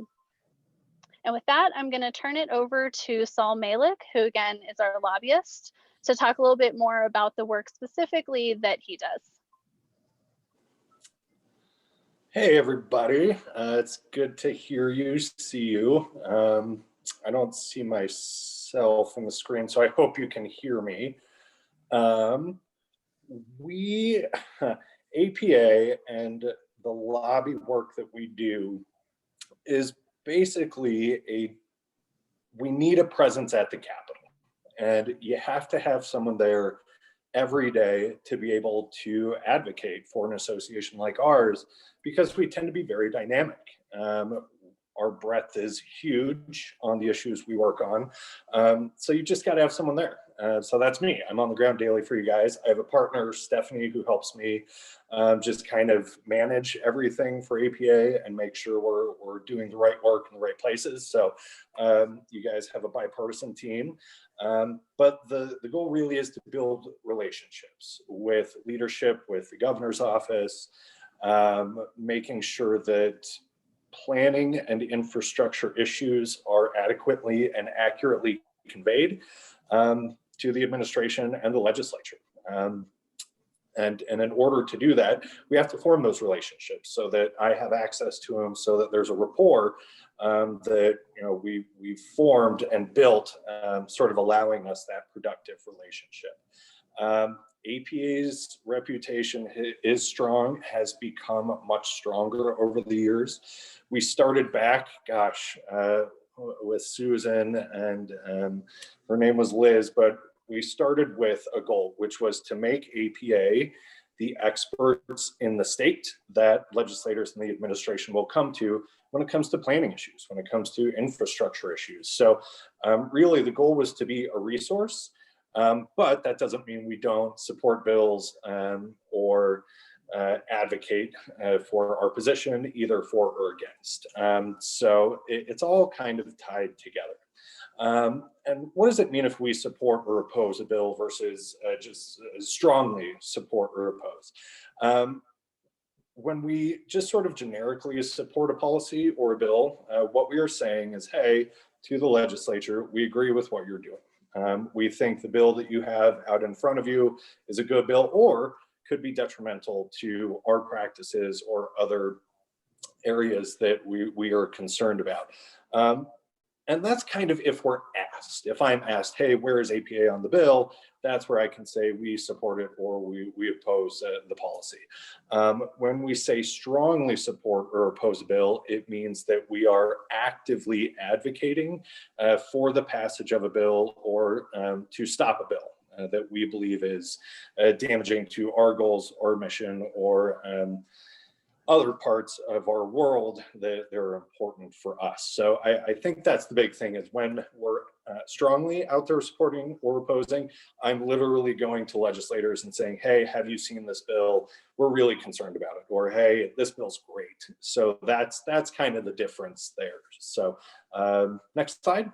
And with that, I'm going to turn it over to Saul Malik, who again is our lobbyist, to talk a little bit more about the work specifically that he does. Hey everybody, it's good to hear you, see you. I don't see myself on the screen, so I hope you can hear me. We, APA and the lobby work that we do is basically we need a presence at the Capitol. And you have to have someone there every day to be able to advocate for an association like ours, because we tend to be very dynamic. Our breadth is huge on the issues we work on. So you just got to have someone there. So that's me. I'm on the ground daily for you guys. I have a partner, Stephanie, who helps me just kind of manage everything for APA and make sure we're doing the right work in the right places. So you guys have a bipartisan team. But the goal really is to build relationships with leadership, with the governor's office, making sure that planning and infrastructure issues are adequately and accurately conveyed to the administration and the legislature. And in order to do that, we have to form those relationships so that I have access to them, so that there's a rapport that we've formed and built, sort of allowing us that productive relationship. APA's reputation is strong, has become much stronger over the years. We started back, with Susan, and her name was Liz, but we started with a goal, which was to make APA the experts in the state that legislators and the administration will come to when it comes to planning issues, when it comes to infrastructure issues. So really the goal was to be a resource, but that doesn't mean we don't support bills or advocate for our position, either for or against. So it's all kind of tied together. And what does it mean if we support or oppose a bill versus just strongly support or oppose? When we just sort of generically support a policy or a bill, what we are saying is, hey, to the legislature, we agree with what you're doing. We think the bill that you have out in front of you is a good bill, or could be detrimental to our practices or other areas that we are concerned about. And that's kind of if we're asked. If I'm asked, hey, where is APA on the bill? That's where I can say we support it or we oppose the policy. When we say strongly support or oppose a bill, it means that we are actively advocating for the passage of a bill or to stop a bill that we believe is damaging to our goals, our mission, or other parts of our world that are important for us. So I think that's the big thing, is when we're strongly out there supporting or opposing, I'm literally going to legislators and saying, hey, have you seen this bill? We're really concerned about it. Or, hey, this bill's great. So that's kind of the difference there. So next slide.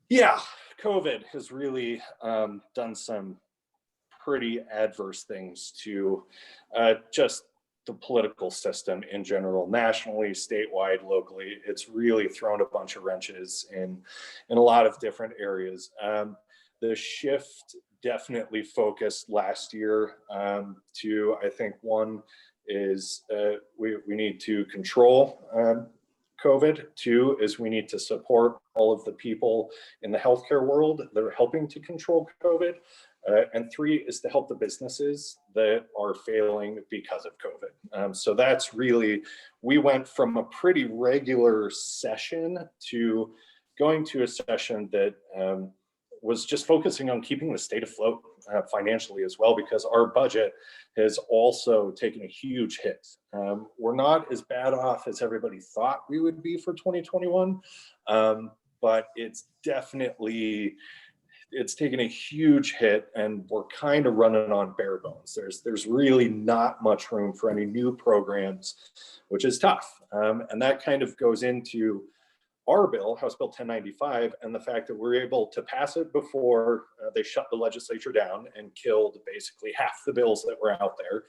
Yeah, COVID has really done some pretty adverse things to just the political system in general, nationally, statewide, locally. It's really thrown a bunch of wrenches in a lot of different areas. The shift definitely focused last year to, I think, one is we need to control COVID. Two is we need to support all of the people in the healthcare world that are helping to control COVID. And three is to help the businesses that are failing because of COVID. So that's really, we went from a pretty regular session to going to a session that was just focusing on keeping the state afloat financially as well, because our budget has also taken a huge hit. We're not as bad off as everybody thought we would be for 2021, but it's definitely, it's taken a huge hit, and we're kind of running on bare bones. There's really not much room for any new programs, which is tough. And that kind of goes into our bill, House Bill 1095, and the fact that we're able to pass it before they shut the legislature down and killed basically half the bills that were out there.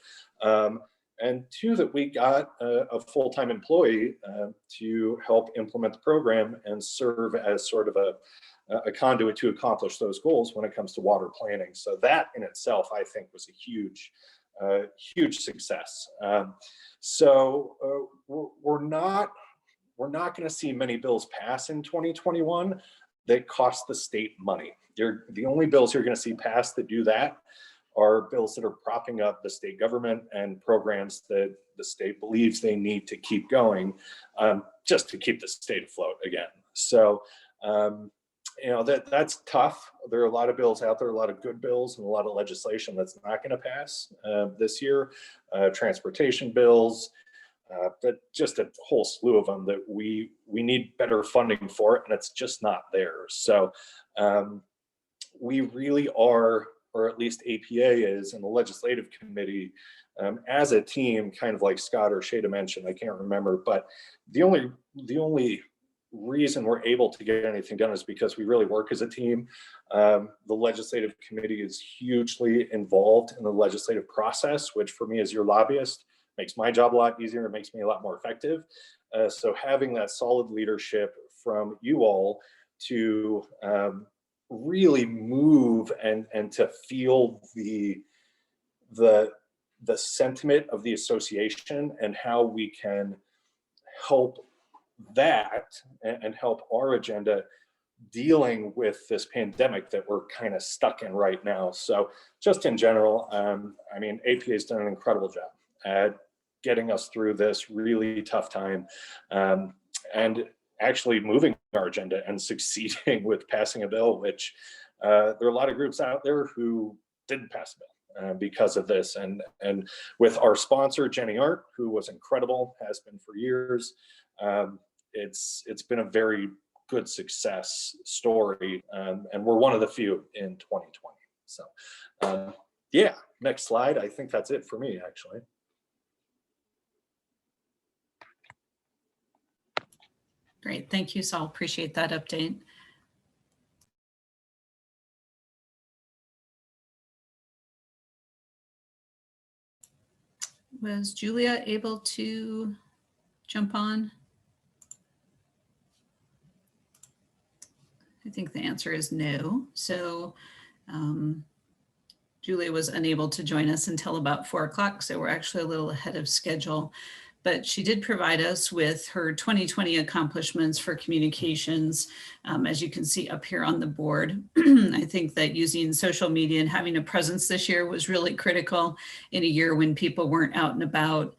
And two, that we got a full-time employee to help implement the program and serve as sort of a conduit to accomplish those goals when it comes to water planning. So that in itself, I think, was a huge, huge success. We're not going to see many bills pass in 2021 that cost the state money. The only bills you're going to see pass that do that are bills that are propping up the state government and programs that the state believes they need to keep going, just to keep the state afloat again. So, that's tough. There are a lot of bills out there, a lot of good bills, and a lot of legislation that's not going to pass this year. Transportation bills, but just a whole slew of them that we need better funding for it, and it's just not there. So we really are, or at least APA is, in the legislative committee, as a team, kind of like Scott or Shada mentioned, I can't remember, but the only reason we're able to get anything done is because we really work as a team. The legislative committee is hugely involved in the legislative process, which for me as your lobbyist makes my job a lot easier. It makes me a lot more effective. So having that solid leadership from you all to really move and to feel the sentiment of the association and how we can help that and help our agenda dealing with this pandemic that we're kind of stuck in right now. So just in general, APA has done an incredible job at getting us through this really tough time, and actually moving our agenda and succeeding with passing a bill, which there are a lot of groups out there who didn't pass a bill because of this. And with our sponsor, Jenny Art, who was incredible, has been for years, it's been a very good success story, and we're one of the few in 2020. So yeah, next slide. I think that's it for me, actually. Great, thank you, Saul. Appreciate that update. Was Julia able to jump on? I think the answer is no. So Julia was unable to join us until about 4 o'clock, so we're actually a little ahead of schedule. But she did provide us with her 2020 accomplishments for communications, as you can see up here on the board. I think that using social media and having a presence this year was really critical in a year when people weren't out and about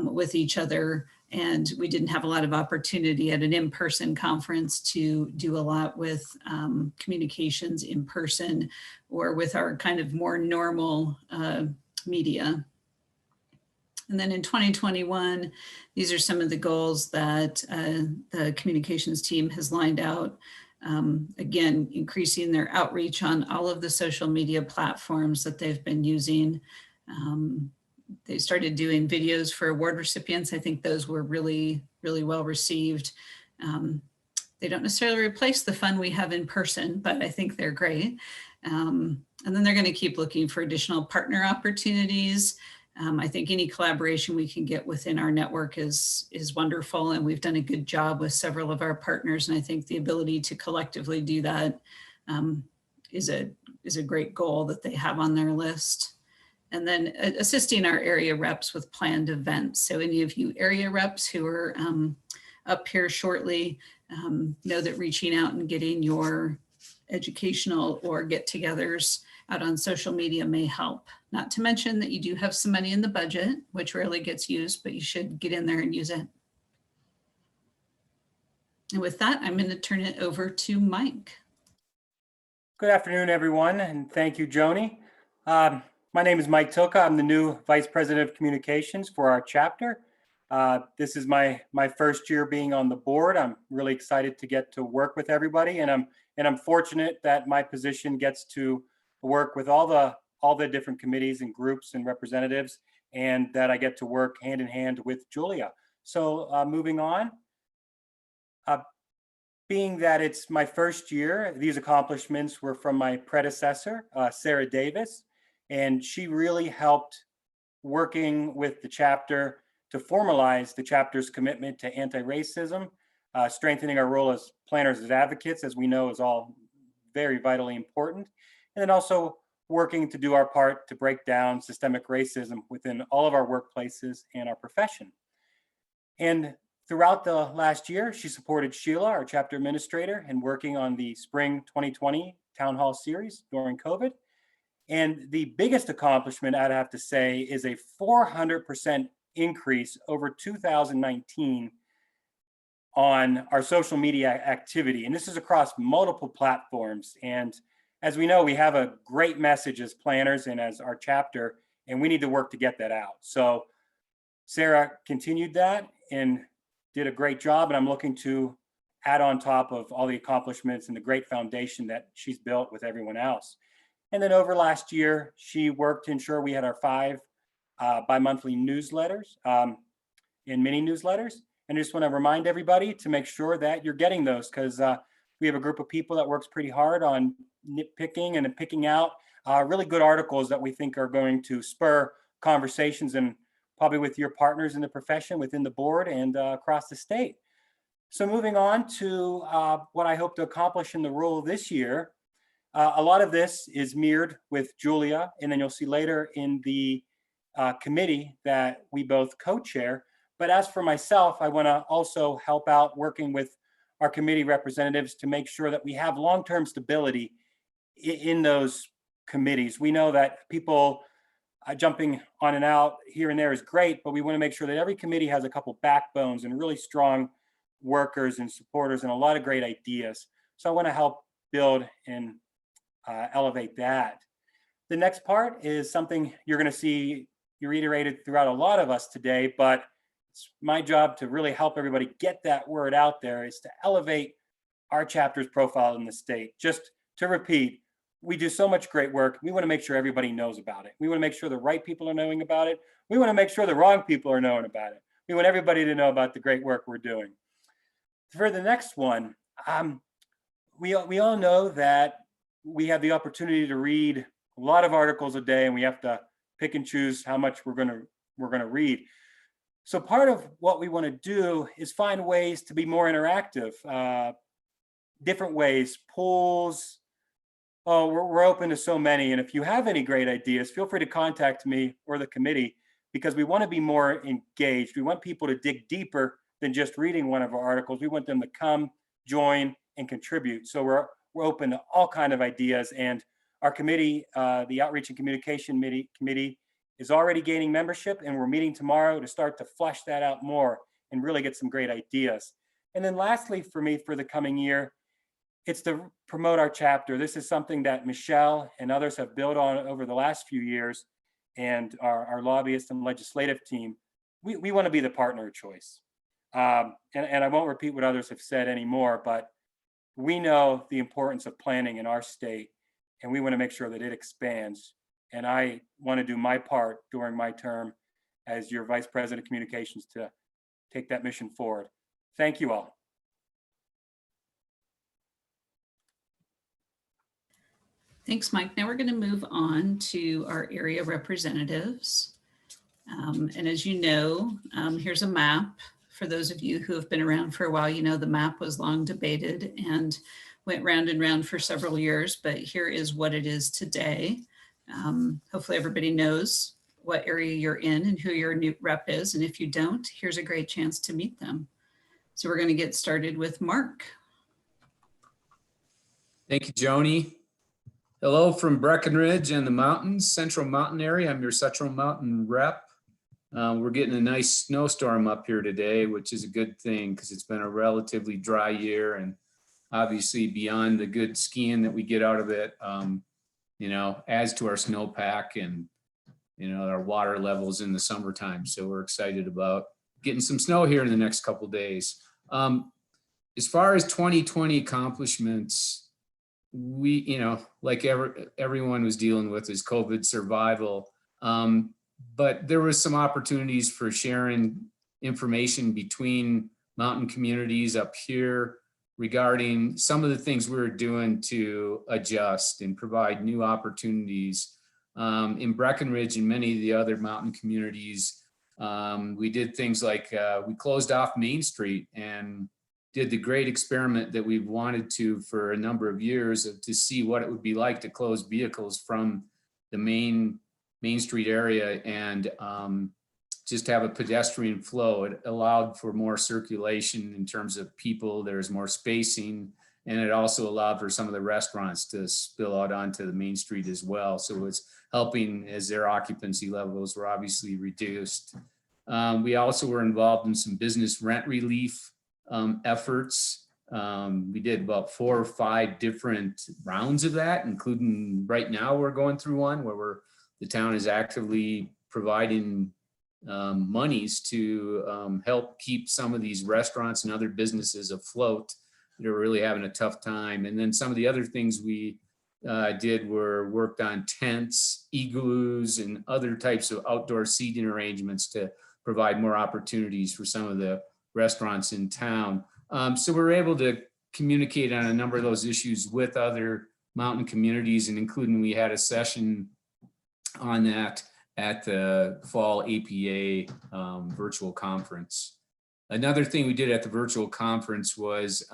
with each other, and we didn't have a lot of opportunity at an in-person conference to do a lot with communications in person or with our kind of more normal media. And then in 2021, these are some of the goals that the communications team has lined out. Again, increasing their outreach on all of the social media platforms that they've been using. They started doing videos for award recipients. I think those were really, really well received. They don't necessarily replace the fun we have in person, but I think they're great. And then they're going to keep looking for additional partner opportunities. I think any collaboration we can get within our network is wonderful, and we've done a good job with several of our partners. And I think the ability to collectively do that is a great goal that they have on their list. And then assisting our area reps with planned events. So any of you area reps who are up here shortly know that reaching out and getting your educational or get-togethers out on social media may help. Not to mention that you do have some money in the budget, which rarely gets used, but you should get in there and use it. And with that, I'm going to turn it over to Mike. Good afternoon, everyone, and thank you, Joni. My name is Mike Tilka. I'm the new Vice President of Communications for our chapter. This is my first year being on the board. I'm really excited to get to work with everybody, and I'm fortunate that my position gets to work with all the different committees and groups and representatives, and that I get to work hand in hand with Julia. So moving on. being that it's my first year, these accomplishments were from my predecessor, Sarah Davis, and she really helped working with the chapter to formalize the chapter's commitment to anti-racism, strengthening our role as planners as advocates, as we know is all very vitally important, and then also working to do our part to break down systemic racism within all of our workplaces and our profession. And throughout the last year, she supported Sheila, our chapter administrator, in working on the spring 2020 town hall series during COVID. And the biggest accomplishment I'd have to say is a 400% increase over 2019 on our social media activity. And this is across multiple platforms. And as we know, we have a great message as planners and as our chapter, and we need to work to get that out. So Sarah continued that and did a great job. And I'm looking to add on top of all the accomplishments and the great foundation that she's built with everyone else. And then over last year, she worked to ensure we had our 5 bi-monthly newsletters and mini newsletters. And I just want to remind everybody to make sure that you're getting those, because we have a group of people that works pretty hard on nitpicking and picking out really good articles that we think are going to spur conversations, and probably with your partners in the profession, within the board and across the state. So moving on to what I hope to accomplish in the role this year. A lot of this is mirrored with Julia, and then you'll see later in the committee that we both co-chair. But as for myself, I want to also help out working with our committee representatives to make sure that we have long-term stability in those committees. We know that people jumping on and out here and there is great, but we want to make sure that every committee has a couple backbones and really strong workers and supporters and a lot of great ideas. So I want to help build and elevate that. The next part is something you're going to see reiterated throughout a lot of us today, but it's my job to really help everybody get that word out there, is to elevate our chapter's profile in the state. Just to repeat, we do so much great work. We want to make sure everybody knows about it. We want to make sure the right people are knowing about it. We want to make sure the wrong people are knowing about it. We want everybody to know about the great work we're doing. For the next one, we all know that we have the opportunity to read a lot of articles a day, and we have to pick and choose how much we're going to read. So part of what we want to do is find ways to be more interactive, different ways, polls. Oh, we're open to so many. And if you have any great ideas, feel free to contact me or the committee, because we want to be more engaged. We want people to dig deeper than just reading one of our articles. We want them to come, join, and contribute. So we're open to all kinds of ideas. And our committee, the Outreach and Communication Committee, is already gaining membership, and we're meeting tomorrow to start to flesh that out more and really get some great ideas. And then lastly, for me, for the coming year, it's to promote our chapter. This is something that Michelle and others have built on over the last few years, and our lobbyist and legislative team. We want to be the partner of choice. And I won't repeat what others have said anymore, but we know the importance of planning in our state, and we want to make sure that it expands. And I want to do my part during my term as your Vice President of Communications to take that mission forward. Thank you all. Thanks, Mike. Now we're going to move on to our area representatives. And as you know, here's a map. For those of you who have been around for a while, you know the map was long debated and went round and round for several years, but here is what it is today. Hopefully everybody knows what area you're in and who your new rep is. And if you don't, here's a great chance to meet them. So we're going to get started with Mark. Thank you, Joni. Hello from Breckenridge and the mountains, Central Mountain area. I'm your Central Mountain rep. We're getting a nice snowstorm up here today, which is a good thing because it's been a relatively dry year, and obviously beyond the good skiing that we get out of it, you know, adds to our snowpack and, you know, our water levels in the summertime. So we're excited about getting some snow here in the next couple of days. As far as 2020 accomplishments, we, you know, like everyone was dealing with is COVID survival. But there was some opportunities for sharing information between mountain communities up here regarding some of the things we were doing to adjust and provide new opportunities. In Breckenridge and many of the other mountain communities, we did things like we closed off Main Street and did the great experiment that we've wanted to for a number of years to see what it would be like to close vehicles from the Main Street area and just have a pedestrian flow. It allowed for more circulation in terms of people. There's more spacing, and it also allowed for some of the restaurants to spill out onto the Main Street as well. So it's helping as their occupancy levels were obviously reduced. We also were involved in some business rent relief efforts. We did about 4 or 5 different rounds of that, including right now we're going through one where the town is actively providing monies to help keep some of these restaurants and other businesses afloat that are really having a tough time. And then some of the other things we did were worked on tents, igloos, and other types of outdoor seating arrangements to provide more opportunities for some of the restaurants in town. So we're able to communicate on a number of those issues with other mountain communities, and including we had a session on that at the fall APA virtual conference. Another thing we did at the virtual conference was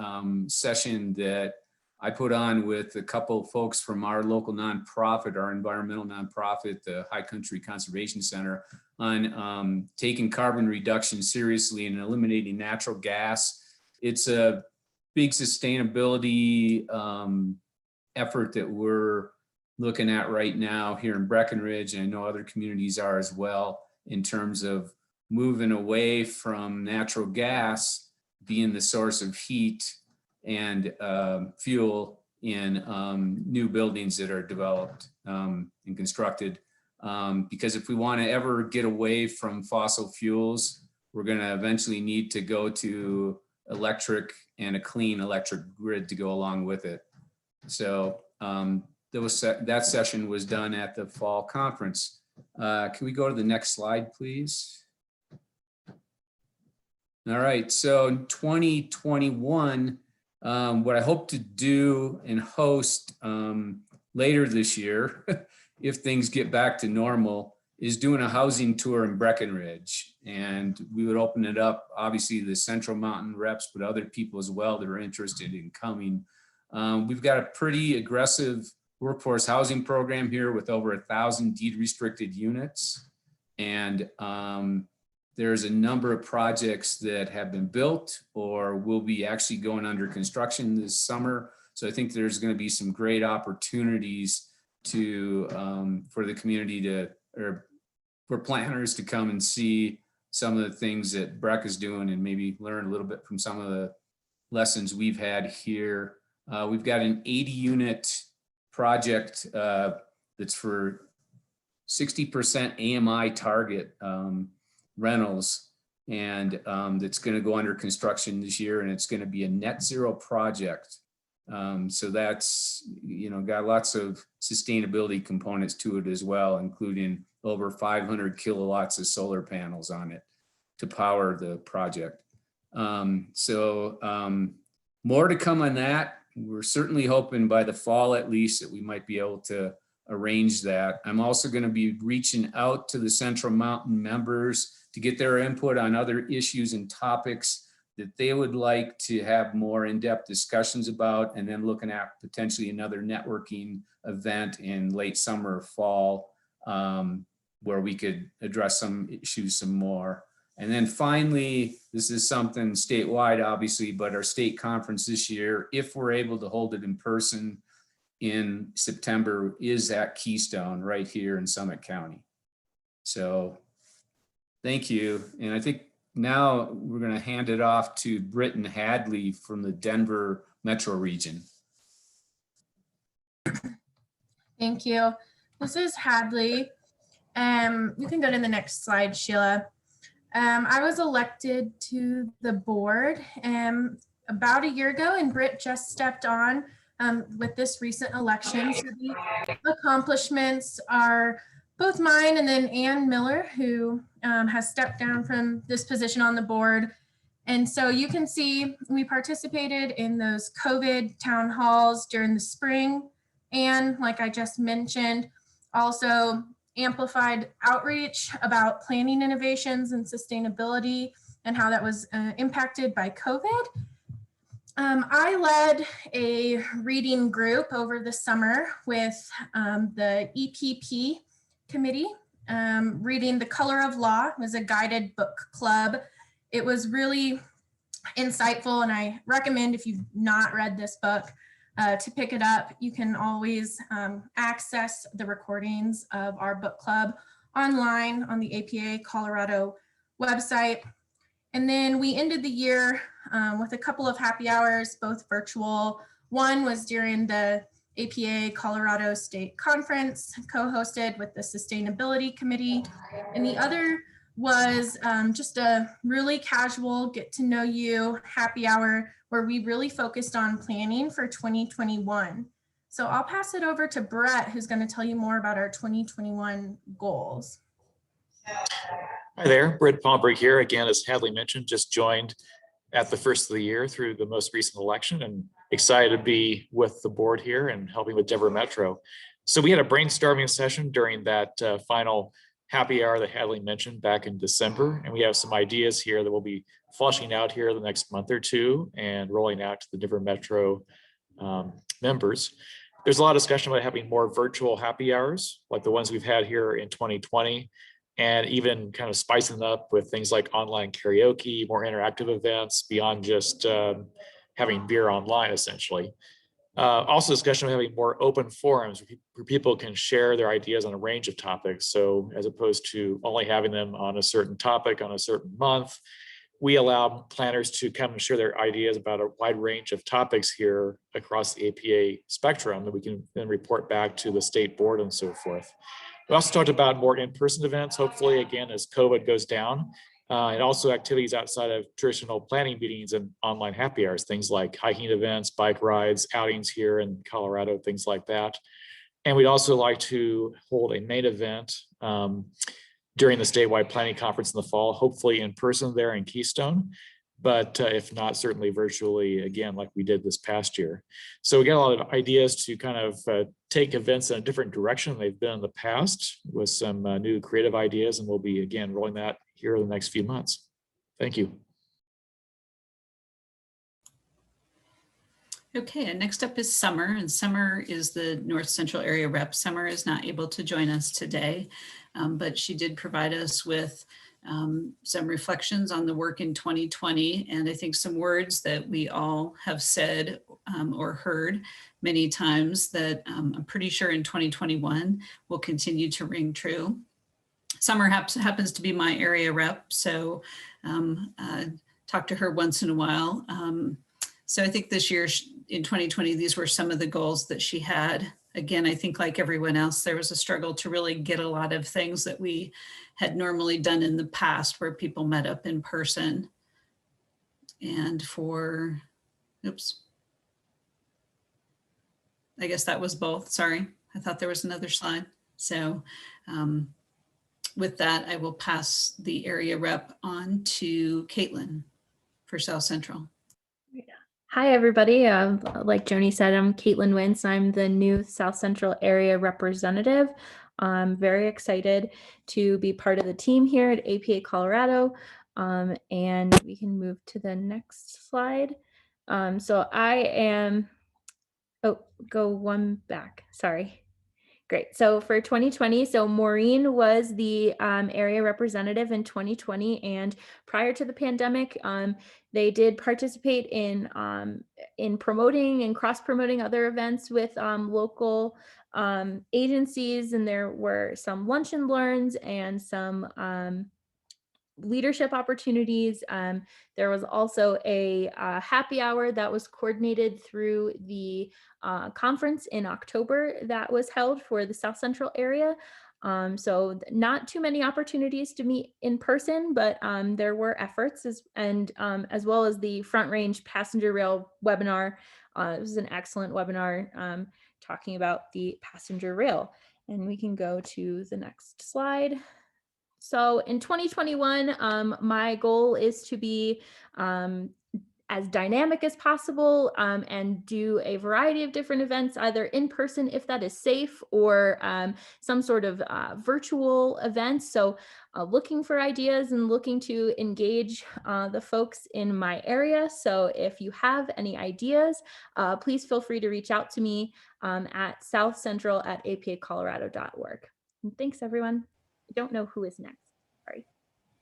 session that I put on with a couple of folks from our local nonprofit, our environmental nonprofit, the High Country Conservation Center, on taking carbon reduction seriously and eliminating natural gas. It's a big sustainability effort that we're looking at right now here in Breckenridge, and I know other communities are as well, in terms of moving away from natural gas being the source of heat and fuel in new buildings that are developed and constructed. Because if we want to ever get away from fossil fuels, we're going to eventually need to go to electric and a clean electric grid to go along with it. So that session was done at the fall conference. Can we go to the next slide, please? All right, so in 2021, what I hope to do and host later this year, if things get back to normal, is doing a housing tour in Breckenridge. And we would open it up, obviously the Central Mountain reps, but other people as well that are interested in coming. We've got a pretty aggressive workforce housing program here with over 1,000 deed restricted units. And there's a number of projects that have been built or will be actually going under construction this summer. So I think there's going to be some great opportunities to for the community to, or for planners to come and see some of the things that Breck is doing and maybe learn a little bit from some of the lessons we've had here. We've got an 80 unit project that's for 60% AMI target rentals, and that's going to go under construction this year, and it's going to be a net zero project. So that's, you know, got lots of sustainability components to it as well, including over 500 kilowatts of solar panels on it to power the project. More to come on that. We're certainly hoping by the fall, at least, that we might be able to arrange that. I'm also going to be reaching out to the Central Mountain members to get their input on other issues and topics that they would like to have more in-depth discussions about, and then looking at potentially another networking event in late summer or fall where we could address some issues some more. And then finally, this is something statewide, obviously, but our state conference this year, if we're able to hold it in person in September, is at Keystone right here in Summit County. So thank you. And I think now we're going to hand it off to Britton Hadley from the Denver metro region. Thank you. This is Hadley. You can go to the next slide, Sheila. I was elected to the board about a year ago, and Britt just stepped on with this recent election. So the accomplishments are both mine and then Ann Miller, who has stepped down from this position on the board. And so you can see we participated in those COVID town halls during the spring. And like I just mentioned, also amplified outreach about planning innovations and sustainability and how that was impacted by COVID. I led a reading group over the summer with the EPP committee. Reading The Color of Law was a guided book club. It was really insightful, and I recommend, if you've not read this book, to pick it up. You can always access the recordings of our book club online on the APA Colorado website. And then we ended the year with a couple of happy hours, both virtual. One was during the APA Colorado State Conference, co-hosted with the Sustainability Committee. And the other was just a really casual get to know you happy hour where we really focused on planning for 2021. So I'll pass it over to Brett, who's going to tell you more about our 2021 goals. Hi there, Brett Palmberg here. Again, as Hadley mentioned, just joined at the first of the year through the most recent election, and excited to be with the board here and helping with Denver Metro. So we had a brainstorming session during that final happy hour that Hadley mentioned back in December, and we have some ideas here that we'll be fleshing out here the next month or two and rolling out to the Denver Metro members. There's a lot of discussion about having more virtual happy hours like the ones we've had here in 2020. And even kind of spicing it up with things like online karaoke, more interactive events beyond just having beer online, essentially. Also discussion of having more open forums where people can share their ideas on a range of topics. So as opposed to only having them on a certain topic on a certain month, we allow planners to come and share their ideas about a wide range of topics here across the APA spectrum that we can then report back to the state board and so forth. We also talked about more in-person events, hopefully, again, as COVID goes down, and also activities outside of traditional planning meetings and online happy hours, things like hiking events, bike rides, outings here in Colorado, things like that. And we'd also like to hold a main event during the statewide planning conference in the fall, hopefully in person there in Keystone. But if not, certainly virtually, again, like we did this past year. So we got a lot of ideas to kind of take events in a different direction than they've been in the past with some new creative ideas, and we'll be, again, rolling that here in the next few months. Thank you. Okay, and next up is Summer, and Summer is the North Central Area Rep. Summer is not able to join us today, but she did provide us with some reflections on the work in 2020, and I think some words that we all have said or heard many times that I'm pretty sure in 2021 will continue to ring true. Summer happens to be my area rep, so talk to her once in a while. So I think this year in 2020, these were some of the goals that she had. Again, I think like everyone else, there was a struggle to really get a lot of things that we had normally done in the past where people met up in person. And for, oops, I guess that was both, sorry. I thought there was another slide. So with that, I will pass the area rep on to Caitlin for South Central. Hi, everybody. Like Joni said, I'm Caitlin Wentz. I'm the new South Central Area Representative. I'm very excited to be part of the team here at APA Colorado. And we can move to the next slide. So I am, oh, go one back, sorry. Great. So for 2020, so Maureen was the area representative in 2020, and prior to the pandemic, they did participate in promoting and cross-promoting other events with local agencies, and there were some lunch and learns and some leadership opportunities. There was also a happy hour that was coordinated through the conference in October that was held for the South Central area. So not too many opportunities to meet in person, but there were efforts as well as the Front Range Passenger Rail webinar. It was an excellent webinar talking about the passenger rail. And we can go to the next slide. So in 2021, my goal is to be as dynamic as possible and do a variety of different events, either in person if that is safe, or some sort of virtual events. So looking for ideas and looking to engage the folks in my area. So if you have any ideas, please feel free to reach out to me at southcentral@apacolorado.org. And thanks, everyone. I don't know who is next. Sorry.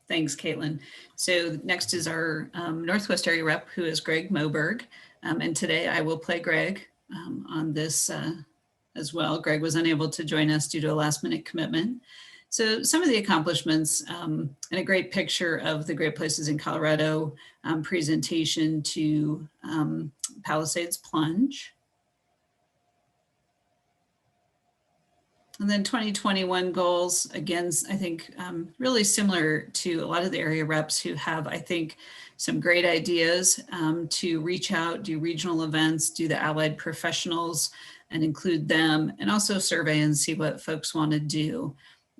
Thanks, Caitlin. So next is our Northwest area rep, who is Greg Moberg. And today I will play Greg on this as well. Greg was unable to join us due to a last minute commitment. So some of the accomplishments and a great picture of the Great Places in Colorado presentation to Palisades Plunge. And then 2021 goals, again, I think really similar to a lot of the area reps who have, I think, some great ideas to reach out, do regional events, do the allied professionals and include them, and also survey and see what folks want to do.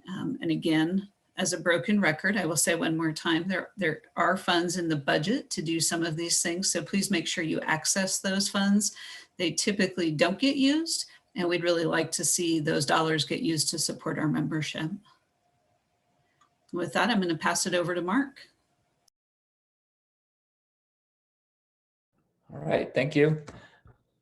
And again, as a broken record, I will say one more time, there are funds in the budget to do some of these things. So please make sure you access those funds. They typically don't get used. And we'd really like to see those dollars get used to support our membership. With that, I'm going to pass it over to Mark. All right, thank you.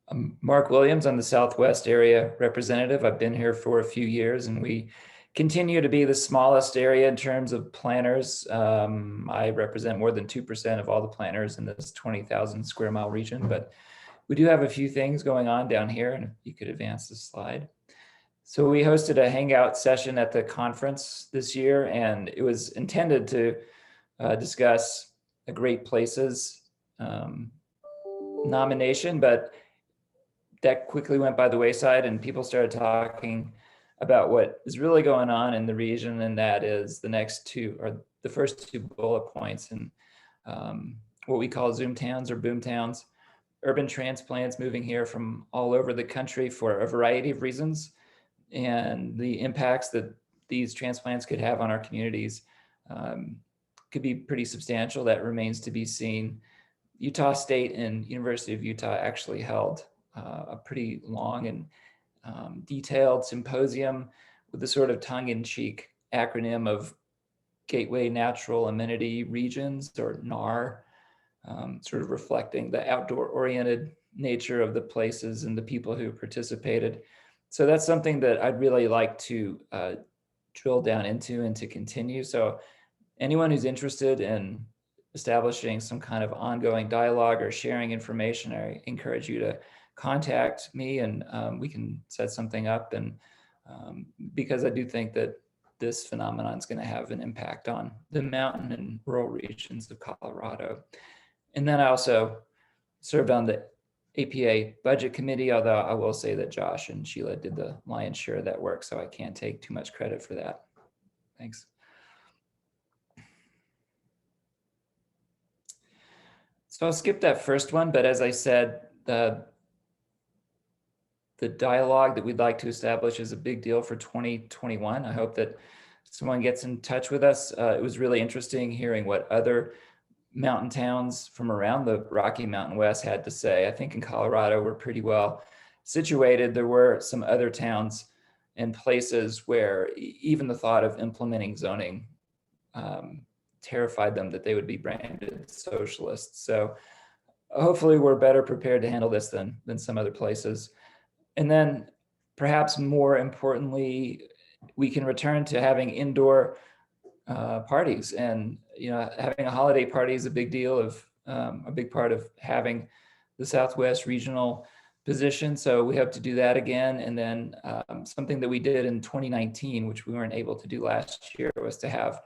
I'm Mark Williams. I'm the Southwest area representative. I've been here for a few years, and we continue to be the smallest area in terms of planners. I represent more than 2% of all the planners in this 20,000 square mile region, but we do have a few things going on down here, and if you could advance the slide. So we hosted a hangout session at the conference this year, and it was intended to discuss a Great Places nomination, but that quickly went by the wayside, and people started talking about what is really going on in the region, and that is the next two, or the first two bullet points, and what we call Zoom towns or boom towns. Urban transplants moving here from all over the country for a variety of reasons, and the impacts that these transplants could have on our communities could be pretty substantial. That remains to be seen. Utah State and University of Utah actually held a pretty long and detailed symposium with the sort of tongue-in-cheek acronym of Gateway Natural Amenity Regions, or NAR. Sort of reflecting the outdoor-oriented nature of the places and the people who participated. So that's something that I'd really like to drill down into and to continue. So anyone who's interested in establishing some kind of ongoing dialogue or sharing information, I encourage you to contact me, and we can set something up. And because I do think that this phenomenon is going to have an impact on the mountain and rural regions of Colorado. And then I also served on the APA budget committee, although I will say that Josh and Sheila did the lion's share of that work, so I can't take too much credit for that. Thanks. So I'll skip that first one, but as I said, the dialogue that we'd like to establish is a big deal for 2021. I hope that someone gets in touch with us. It was really interesting hearing what other mountain towns from around the Rocky Mountain West had to say. I think in Colorado, we're pretty well situated. There were some other towns and places where even the thought of implementing zoning terrified them that they would be branded socialists. So hopefully we're better prepared to handle this than some other places. And then perhaps more importantly, we can return to having indoor parties, and having a holiday party is a big deal of a big part of having the Southwest regional position. So we hope to do that again. And then something that we did in 2019, which we weren't able to do last year, was to have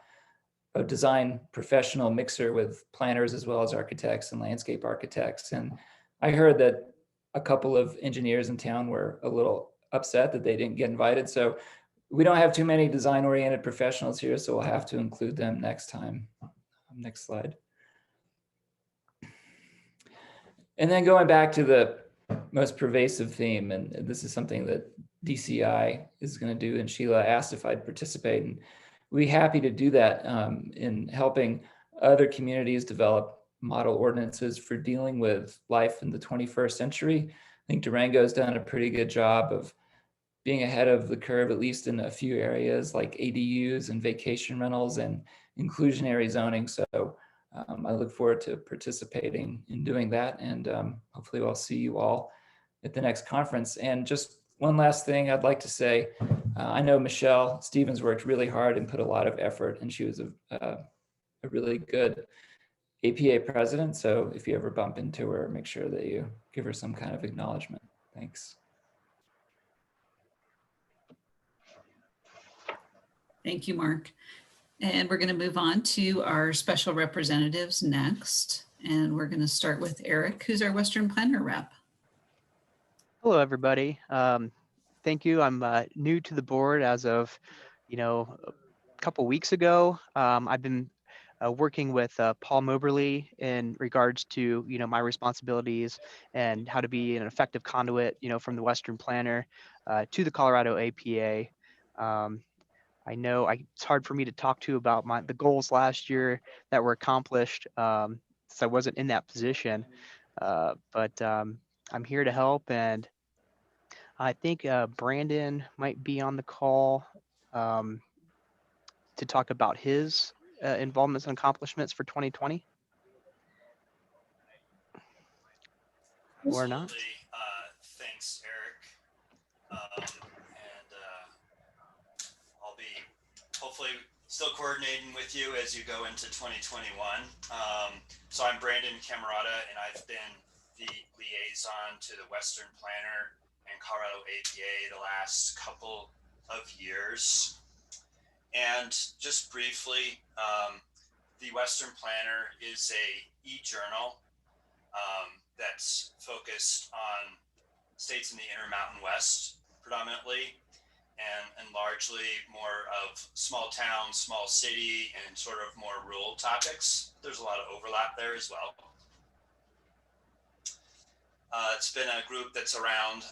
a design professional mixer with planners as well as architects and landscape architects. And I heard that a couple of engineers in town were a little upset that they didn't get invited. So we don't have too many design-oriented professionals here, so we'll have to include them next time. Next slide. And then going back to the most pervasive theme, and this is something that DCI is going to do, and Sheila asked if I'd participate, and we'd be happy to do that in helping other communities develop model ordinances for dealing with life in the 21st century. I think Durango's done a pretty good job of being ahead of the curve, at least in a few areas like ADUs and vacation rentals and inclusionary zoning. So I look forward to participating in doing that. And hopefully I'll see you all at the next conference. And just one last thing I'd like to say, I know Michelle Stevens worked really hard and put a lot of effort, and she was a really good APA president. So if you ever bump into her, make sure that you give her some kind of acknowledgement. Thanks. Thank you, Mark. And we're going to move on to our special representatives next. And we're going to start with Eric, who's our Western Planner rep. Hello, everybody. Thank you. I'm new to the board as of, a couple weeks ago. I've been working with Paul Moberly in regards to, my responsibilities and how to be an effective conduit, from the Western Planner to the Colorado APA. I know it's hard for me to talk to about the goals last year that were accomplished since I wasn't in that position, but I'm here to help, and I think Brandon might be on the call to talk about his involvements and accomplishments for 2020. Or not. Thanks, Eric. I'll be hopefully still coordinating with you as you go into 2021. So I'm Brandon Camerata, and I've been the liaison to the Western Planner and Colorado APA the last couple of years. And just briefly, the Western Planner is a e-journal that's focused on states in the Intermountain West predominantly, and largely more of small town, small city, and sort of more rural topics. There's a lot of overlap there as well. It's been a group that's around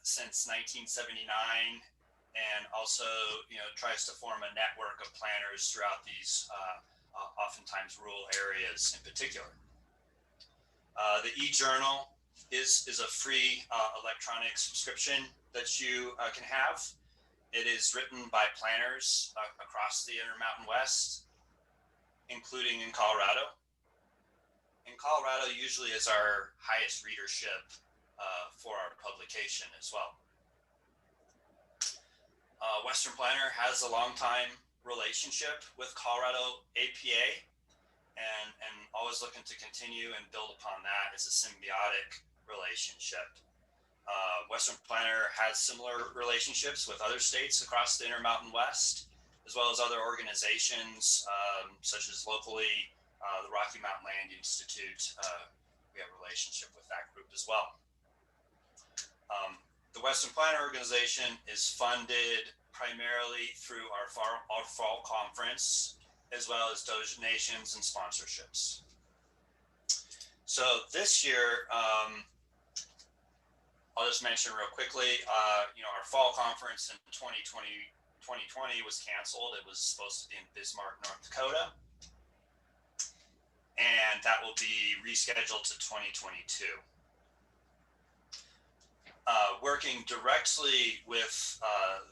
since 1979, and also, tries to form a network of planners throughout these oftentimes rural areas in particular. The e-journal is a free electronic subscription that you can have. It is written by planners across the Intermountain West, including in Colorado. And Colorado usually is our highest readership for our publication as well. Western Planner has a long time relationship with Colorado APA, and always looking to continue and build upon that. It's a symbiotic relationship. Western Planner has similar relationships with other states across the Intermountain West, as well as other organizations, such as locally, the Rocky Mountain Land Institute. We have a relationship with that group as well. The Western Planner organization is funded primarily through our fall conference, as well as donations and sponsorships. So this year, I'll just mention real quickly, our fall conference in 2020 was canceled. It was supposed to be in Bismarck, North Dakota. And that will be rescheduled to 2022. Working directly with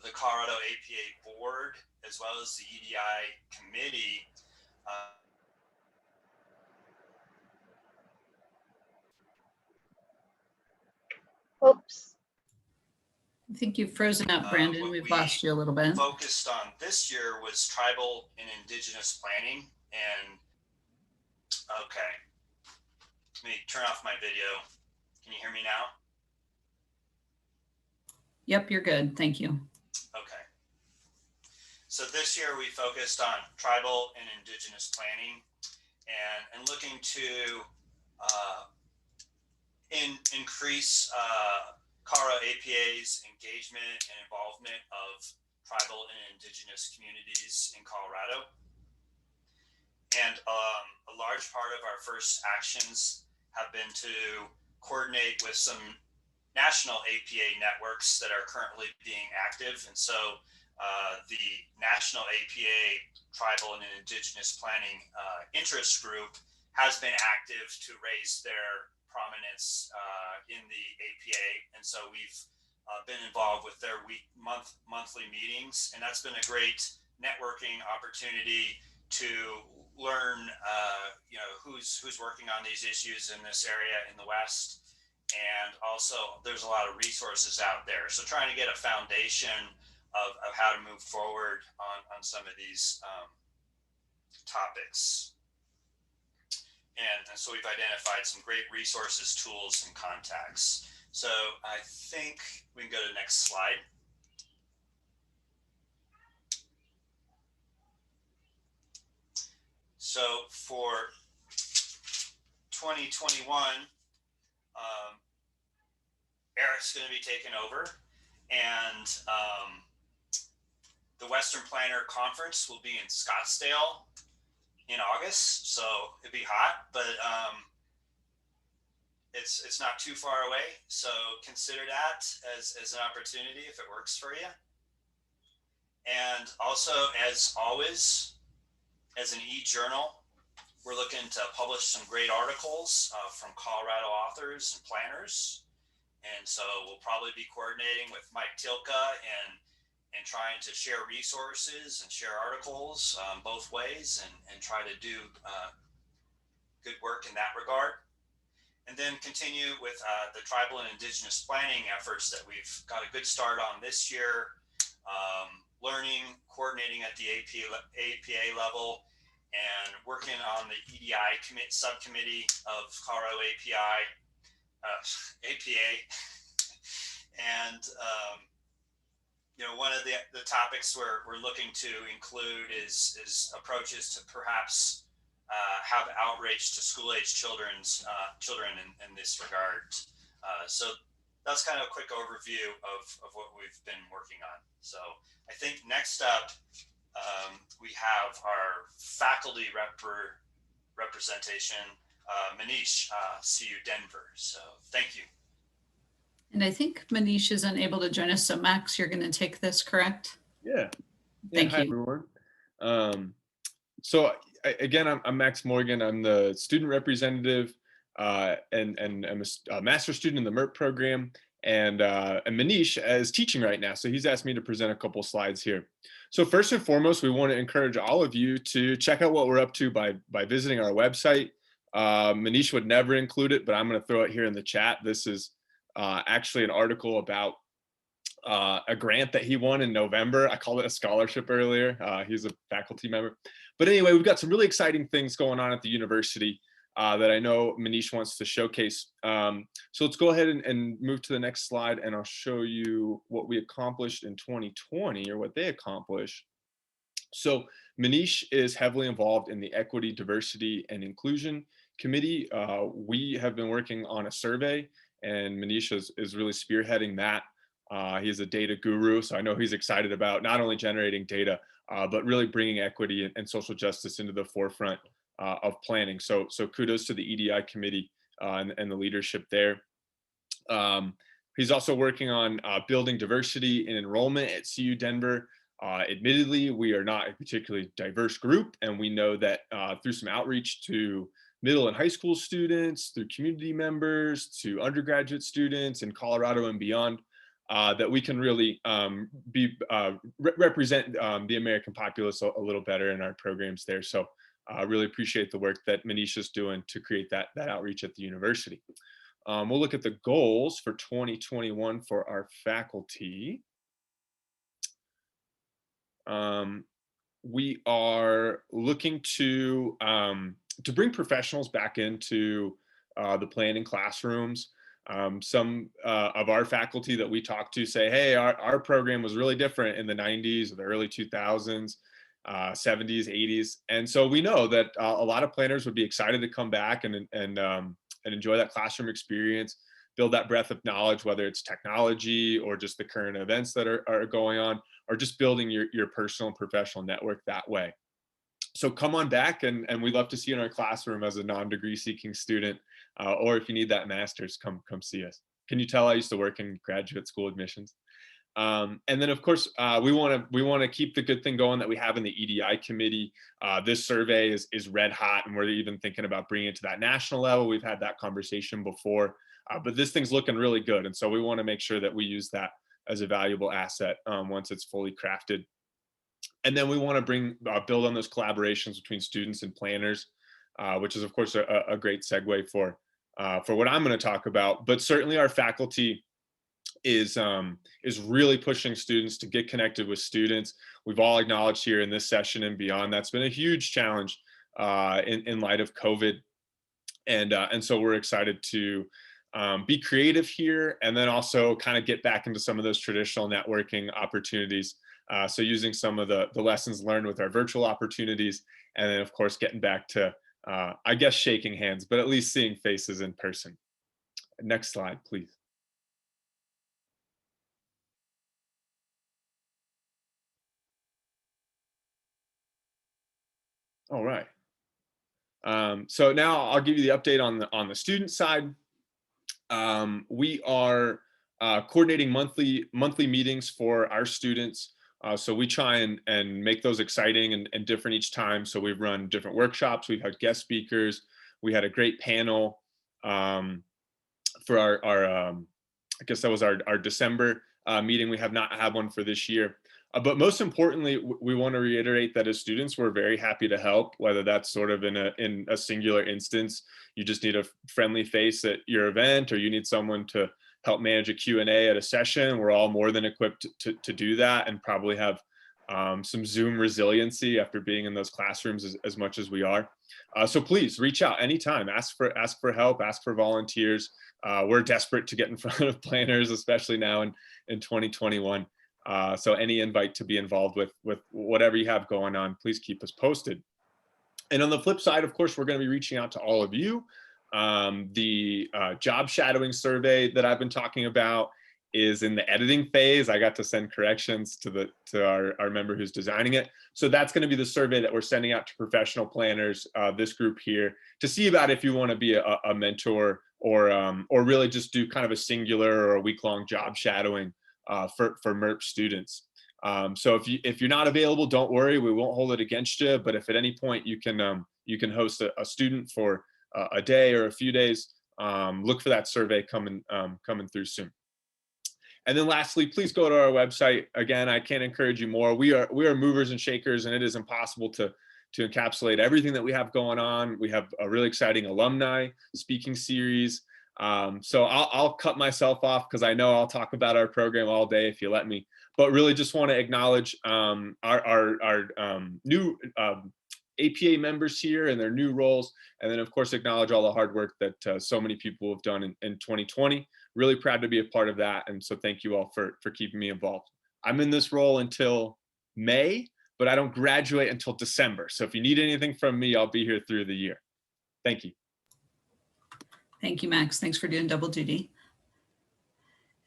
the Colorado APA board, as well as the EDI committee, Oops. I think you've frozen up, Brandon. We've lost you a little bit. Focused on this year was tribal and indigenous planning. And okay, let me turn off my video. Can you hear me now? Yep, you're good. Thank you. Okay. So this year we focused on tribal and indigenous planning, and looking to increase Colorado APA's engagement and involvement of tribal and indigenous communities in Colorado. And a large part of our first actions have been to coordinate with some national APA networks that are currently being active. And so the National APA Tribal and Indigenous Planning Interest Group has been active to raise their prominence in the APA. And so we've been involved with their monthly meetings, and that's been a great networking opportunity to learn who's working on these issues in this area in the West. And also there's a lot of resources out there. So trying to get a foundation of how to move forward on some of these topics. And so we've identified some great resources, tools, and contacts. So I think we can go to the next slide. So for 2021, Eric's going to be taking over, and the Western Planner Conference will be in Scottsdale in August, so it'd be hot, but it's not too far away. So consider that as an opportunity if it works for you. And also, as always, as an e-journal, we're looking to publish some great articles from Colorado authors and planners. And so we'll probably be coordinating with Mike Tilka and trying to share resources and share articles both ways and try to do good work in that regard. And then continue with the tribal and indigenous planning efforts that we've got a good start on this year, learning, coordinating at the APA level, and working on the EDI subcommittee of Colorado APA. And one of the topics we're looking to include is approaches to perhaps have outreach to school-age children in this regard. So that's kind of a quick overview of what we've been working on. So I think next up, we have our faculty representation, Manish, CU Denver. So thank you. And I think Manish is unable to join us. So Max, you're going to take this, correct? Yeah. Thank hi, you. Everyone. So again, I'm Max Morgan. I'm the student representative and I'm a master's student in the MERP program. And Manish is teaching right now. So he's asked me to present a couple slides here. So first and foremost, we want to encourage all of you to check out what we're up to by visiting our website. Manish would never include it, but I'm going to throw it here in the chat. This is actually an article about a grant that he won in November. I called it a scholarship earlier. He's a faculty member. But anyway, we've got some really exciting things going on at the university that I know Manish wants to showcase. So let's go ahead and move to the next slide, and I'll show you what we accomplished in 2020, or what they accomplished. So Manish is heavily involved in the Equity, Diversity, and Inclusion Committee. We have been working on a survey, and Manish is really spearheading that. He's a data guru, so I know he's excited about not only generating data, but really bringing equity and social justice into the forefront of planning. So kudos to the EDI committee and the leadership there. He's also working on building diversity in enrollment at CU Denver. Admittedly, we are not a particularly diverse group, and we know that through some outreach to middle and high school students, through community members, to undergraduate students in Colorado and beyond, that we can really represent the American populace a little better in our programs there. So I really appreciate the work that Manish is doing to create that outreach at the university. We'll look at the goals for 2021 for our faculty. We are looking to bring professionals back into the planning classrooms. Some of our faculty that we talk to say, hey, our program was really different in the 90s or the early 2000s, 70s, 80s. And so we know that a lot of planners would be excited to come back and enjoy that classroom experience, build that breadth of knowledge, whether it's technology or just the current events that are going on, or just building your personal and professional network that way. So come on back, and we'd love to see you in our classroom as a non-degree seeking student, or if you need that master's, come see us. Can you tell I used to work in graduate school admissions? And then of course, we want to keep the good thing going that we have in the EDI committee. This survey is red hot, and we're even thinking about bringing it to that national level. We've had that conversation before, but this thing's looking really good. And so we want to make sure that we use that as a valuable asset once it's fully crafted. And then we want to build on those collaborations between students and planners, which is of course a great segue for what I'm going to talk about. But certainly our faculty is really pushing students to get connected with students. We've all acknowledged here in this session and beyond that's been a huge challenge in light of COVID, and so we're excited to be creative here, and then also kind of get back into some of those traditional networking opportunities. So using some of the lessons learned with our virtual opportunities, and then of course getting back to I guess shaking hands, but at least seeing faces in person. Next slide, please. All right. So now I'll give you the update on the student side. We are coordinating monthly meetings for our students. So we try and make those exciting and different each time. So we've run different workshops. We've had guest speakers. We had a great panel for our I guess that was our December meeting. We have not had one for this year. But most importantly, we want to reiterate that as students, we're very happy to help, whether that's sort of in a singular instance, you just need a friendly face at your event, or you need someone to help manage a Q&A at a session. We're all more than equipped to do that, and probably have some Zoom resiliency after being in those classrooms as much as we are. So please reach out anytime, ask for help, ask for volunteers. We're desperate to get in front of planners, especially now in 2021. So any invite to be involved with whatever you have going on, please keep us posted. And on the flip side, of course, we're going to be reaching out to all of you. The job shadowing survey that I've been talking about is in the editing phase. I got to send corrections to our member who's designing it. So that's going to be the survey that we're sending out to professional planners, this group here, to see about if you want to be a mentor or really just do kind of a singular or a week-long job shadowing for MERP students. So if you're not available, don't worry, we won't hold it against you. But if at any point you can host a student for a day or a few days, look for that survey coming through soon. And then lastly, please go to our website. Again, I can't encourage you more. We are movers and shakers, and it is impossible to encapsulate everything that we have going on. We have a really exciting alumni speaking series. So I'll cut myself off because I know I'll talk about our program all day if you let me. But really just want to acknowledge our new APA members here and their new roles. And then of course, acknowledge all the hard work that so many people have done in 2020. Really proud to be a part of that. And so thank you all for keeping me involved. I'm in this role until May, but I don't graduate until December. So if you need anything from me, I'll be here through the year. Thank you. Thank you, Max. Thanks for doing double duty.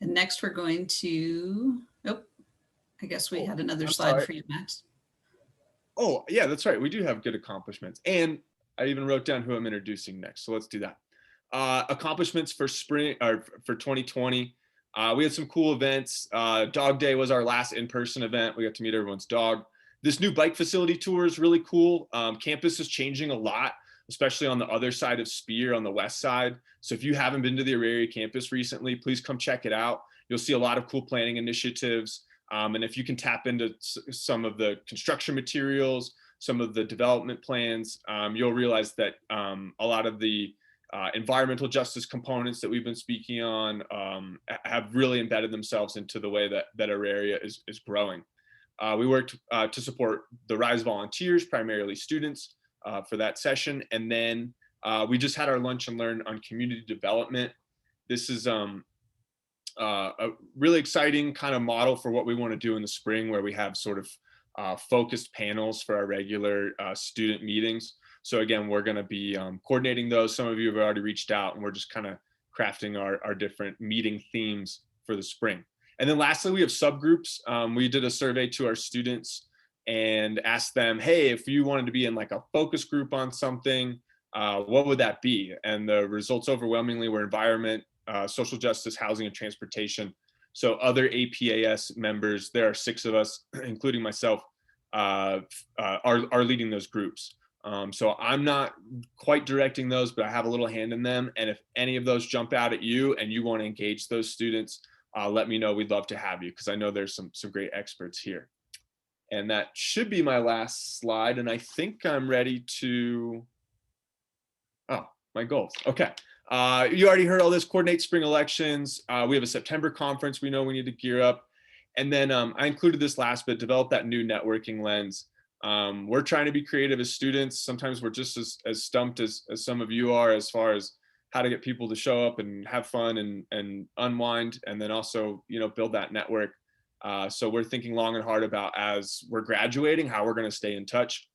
And next we're going to, I guess we had another slide for you, Max. Oh, yeah, that's right. We do have good accomplishments. And I even wrote down who I'm introducing next. So let's do that. Accomplishments for spring or for 2020. We had some cool events. Dog Day was our last in-person event. We got to meet everyone's dog. This new bike facility tour is really cool. Campus is changing a lot, especially on the other side of Spear on the west side. So if you haven't been to the Auraria campus recently, please come check it out. You'll see a lot of cool planning initiatives. And if you can tap into some of the construction materials, some of the development plans, you'll realize that a lot of the environmental justice components that we've been speaking on have really embedded themselves into the way that Auraria is growing. We worked to support the RISE volunteers, primarily students, for that session. And then we just had our lunch and learn on community development. This is a really exciting kind of model for what we want to do in the spring, where we have sort of focused panels for our regular student meetings. So again, we're going to be coordinating those. Some of you have already reached out, and we're just kind of crafting our different meeting themes for the spring. And then lastly, we have subgroups. We did a survey to our students and asked them, hey, if you wanted to be in like a focus group on something, what would that be? And the results overwhelmingly were environment, social justice, housing, and transportation. So other APAS members, there are 6 of us, including myself, are leading those groups. So I'm not quite directing those, but I have a little hand in them. And if any of those jump out at you and you want to engage those students, let me know. We'd love to have you, because I know there's some great experts here. And that should be my last slide. And I think I'm ready to, oh, my goals. Okay. You already heard all this: coordinate spring elections. We have a September conference. We know we need to gear up. And then I included this last bit: develop that new networking lens. We're trying to be creative as students. Sometimes we're just as stumped as some of you are, as far as how to get people to show up and have fun and unwind, and then also, you know, build that network. So we're thinking long and hard about, as we're graduating, how we're going to stay in touch,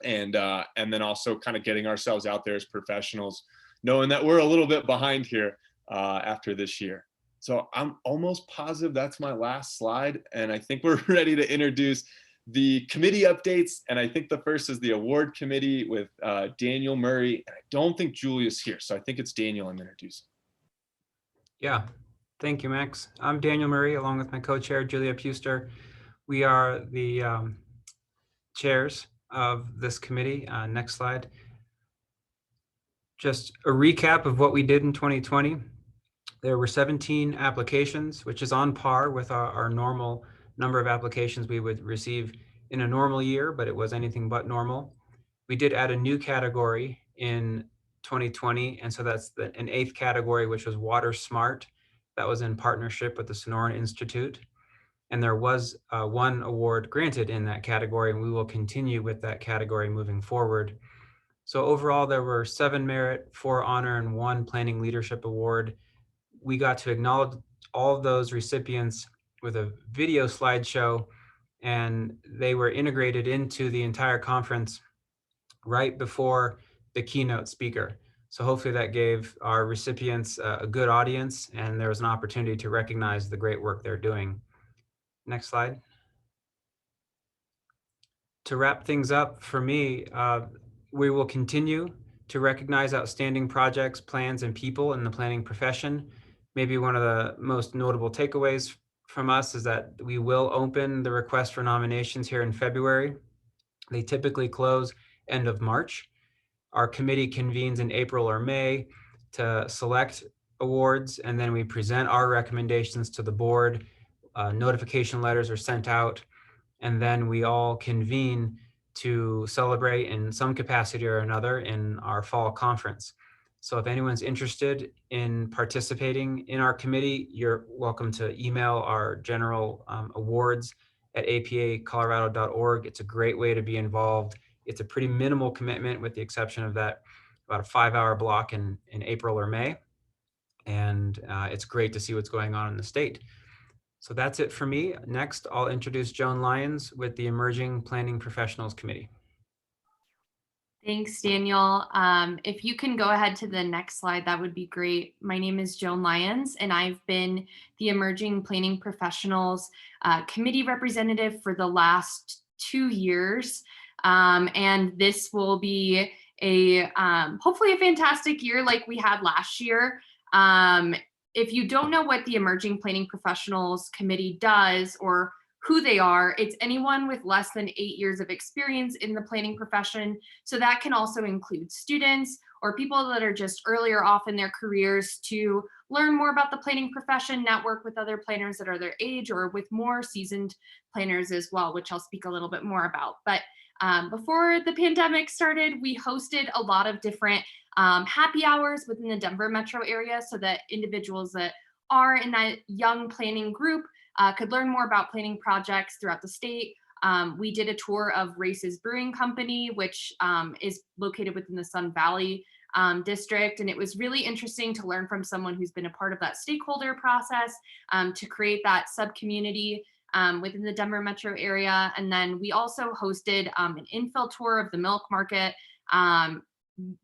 and then also kind of getting ourselves out there as professionals, knowing that we're a little bit behind here after this year. So I'm almost positive that's my last slide, and I think we're ready to introduce the committee updates. And I think the first is the award committee with Daniel Murray. And I don't think Julia's here, so I think it's Daniel I'm introducing. Yeah, thank you, Max. I'm Daniel Murray, along with my co-chair, Julia Puster. We are the chairs of this committee. Next slide. Just a recap of what we did in 2020. There were 17 applications, which is on par with our normal number of applications we would receive in a normal year, but it was anything but normal. We did add a new category in 2020, and so that's an 8th category, which was Water Smart. That was in partnership with the Sonoran Institute. And there was one award granted in that category, and we will continue with that category moving forward. So overall, there were 7 merit, 4 honor, and 1 planning leadership award. We got to acknowledge all of those recipients with a video slideshow, and they were integrated into the entire conference right before the keynote speaker. So hopefully that gave our recipients a good audience, and there was an opportunity to recognize the great work they're doing. Next slide. To wrap things up for me, we will continue to recognize outstanding projects, plans, and people in the planning profession. Maybe one of the most notable takeaways from us is that we will open the request for nominations here in February. They typically close end of March. Our committee convenes in April or May to select awards, and then we present our recommendations to the board. Notification letters are sent out, and then we all convene to celebrate in some capacity or another in our fall conference. So if anyone's interested in participating in our committee, you're welcome to email our general awards at apacolorado.org. It's a great way to be involved. It's a pretty minimal commitment, with the exception of that about a 5-hour block in April or May. And it's great to see what's going on in the state. So that's it for me. Next, I'll introduce Joan Lyons with the Emerging Planning Professionals Committee. Thanks, Daniel. If you can go ahead to the next slide, that would be great. My name is Joan Lyons, and I've been the Emerging Planning Professionals Committee representative for the last 2 years. And this will be hopefully a fantastic year like we had last year. If you don't know what the Emerging Planning Professionals Committee does or who they are, it's anyone with less than 8 years of experience in the planning profession. So that can also include students or people that are just earlier off in their careers to learn more about the planning profession, network with other planners that are their age, or with more seasoned planners as well, which I'll speak a little bit more about. But before the pandemic started, we hosted a lot of different happy hours within the Denver metro area so that individuals that are in that young planning group could learn more about planning projects throughout the state. We did a tour of Races Brewing Company, which is located within the Sun Valley district. And it was really interesting to learn from someone who's been a part of that stakeholder process to create that sub-community within the Denver metro area. And then we also hosted an infill tour of the milk market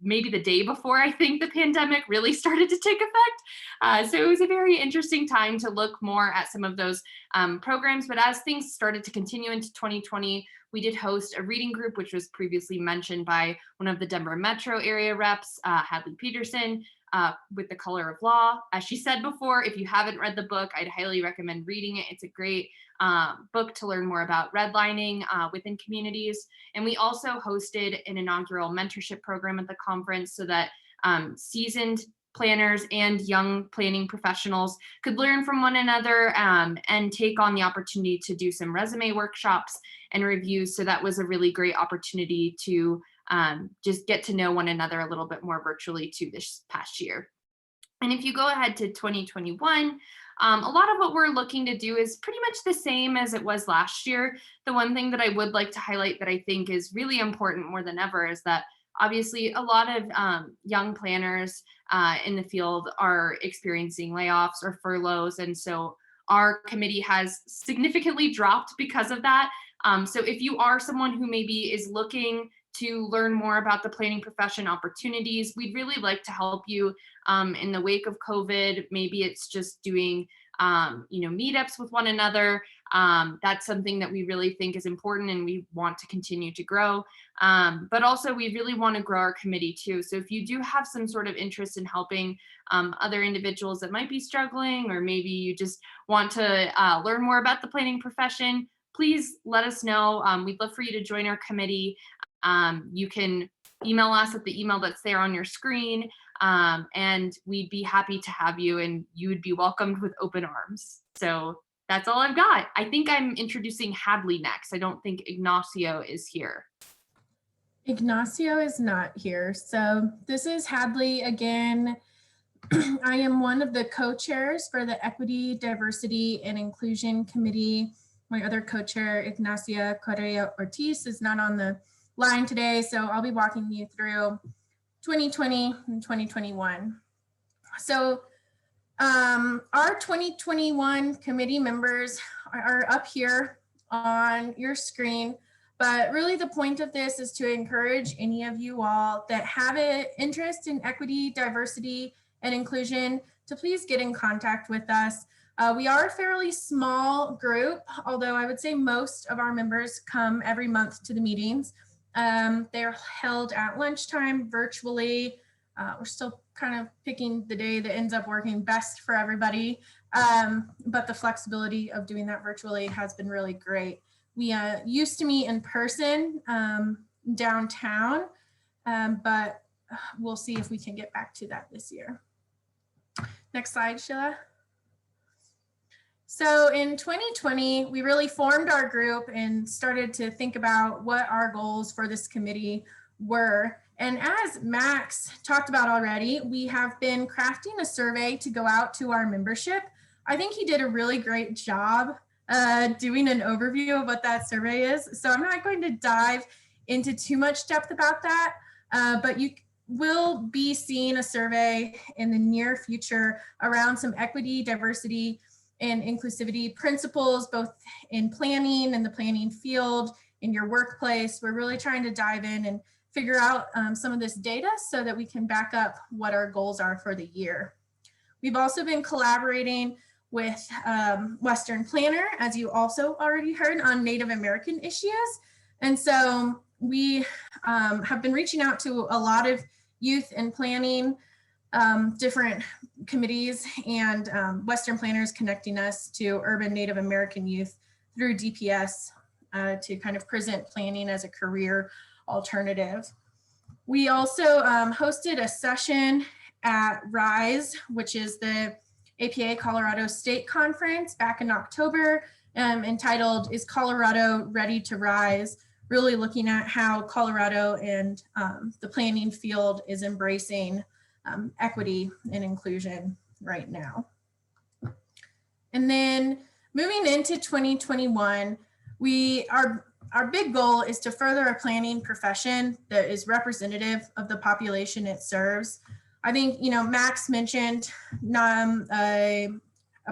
maybe the day before I think the pandemic really started to take effect. So it was a very interesting time to look more at some of those programs. But as things started to continue into 2020, we did host a reading group, which was previously mentioned by one of the Denver metro area reps, Hadley Peterson. with the Color of Law. As she said before, if you haven't read the book, I'd highly recommend reading it. It's a great book to learn more about redlining within communities. And we also hosted an inaugural mentorship program at the conference so that seasoned planners and young planning professionals could learn from one another and take on the opportunity to do some resume workshops and reviews. So that was a really great opportunity to just get to know one another a little bit more virtually too this past year. And if you go ahead to 2021, a lot of what we're looking to do is pretty much the same as it was last year. The one thing that I would like to highlight that I think is really important more than ever is that obviously a lot of young planners in the field are experiencing layoffs or furloughs. And so our committee has significantly dropped because of that. So if you are someone who maybe is looking to learn more about the planning profession opportunities, we'd really like to help you in the wake of COVID. Maybe it's just doing meetups with one another. That's something that we really think is important and we want to continue to grow. But also we really want to grow our committee too. So if you do have some sort of interest in helping other individuals that might be struggling, or maybe you just want to learn more about the planning profession, please let us know. We'd love for you to join our committee. You can email us at the email that's there on your screen, and we'd be happy to have you, and you would be welcomed with open arms. So that's all I've got. I think I'm introducing Hadley next. I don't think Ignacio is here. Ignacio is not here. So this is Hadley again. I am one of the co-chairs for the Equity, Diversity, and Inclusion Committee. My other co-chair, Ignacia Correa Ortiz, is not on the line today, so I'll be walking you through 2020 and 2021. So our 2021 committee members are up here on your screen, but really the point of this is to encourage any of you all that have an interest in equity, diversity, and inclusion to please get in contact with us. We are a fairly small group, although I would say most of our members come every month to the meetings. They're held at lunchtime virtually. We're still kind of picking the day that ends up working best for everybody. But the flexibility of doing that virtually has been really great. We used to meet in person downtown, but we'll see if we can get back to that this year. Next slide, Sheila. So in 2020, we really formed our group and started to think about what our goals for this committee were. And as Max talked about already, we have been crafting a survey to go out to our membership. I think he did a really great job doing an overview of what that survey is. So I'm not going to dive into too much depth about that, but you will be seeing a survey in the near future around some equity, diversity, and inclusivity principles, both in planning and the planning field, in your workplace. We're really trying to dive in and figure out some of this data so that we can back up what our goals are for the year. We've also been collaborating with Western Planner, as you also already heard, on Native American issues. And so we have been reaching out to a lot of youth and planning different committees, and Western Planners connecting us to urban Native American youth through DPS to kind of present planning as a career alternative. We also hosted a session at RISE, which is the APA Colorado State Conference back in October, entitled, "Is Colorado Ready to Rise?" Really looking at how Colorado and the planning field is embracing equity and inclusion right now. And then moving into 2021, our big goal is to further a planning profession that is representative of the population it serves. I think, Max mentioned a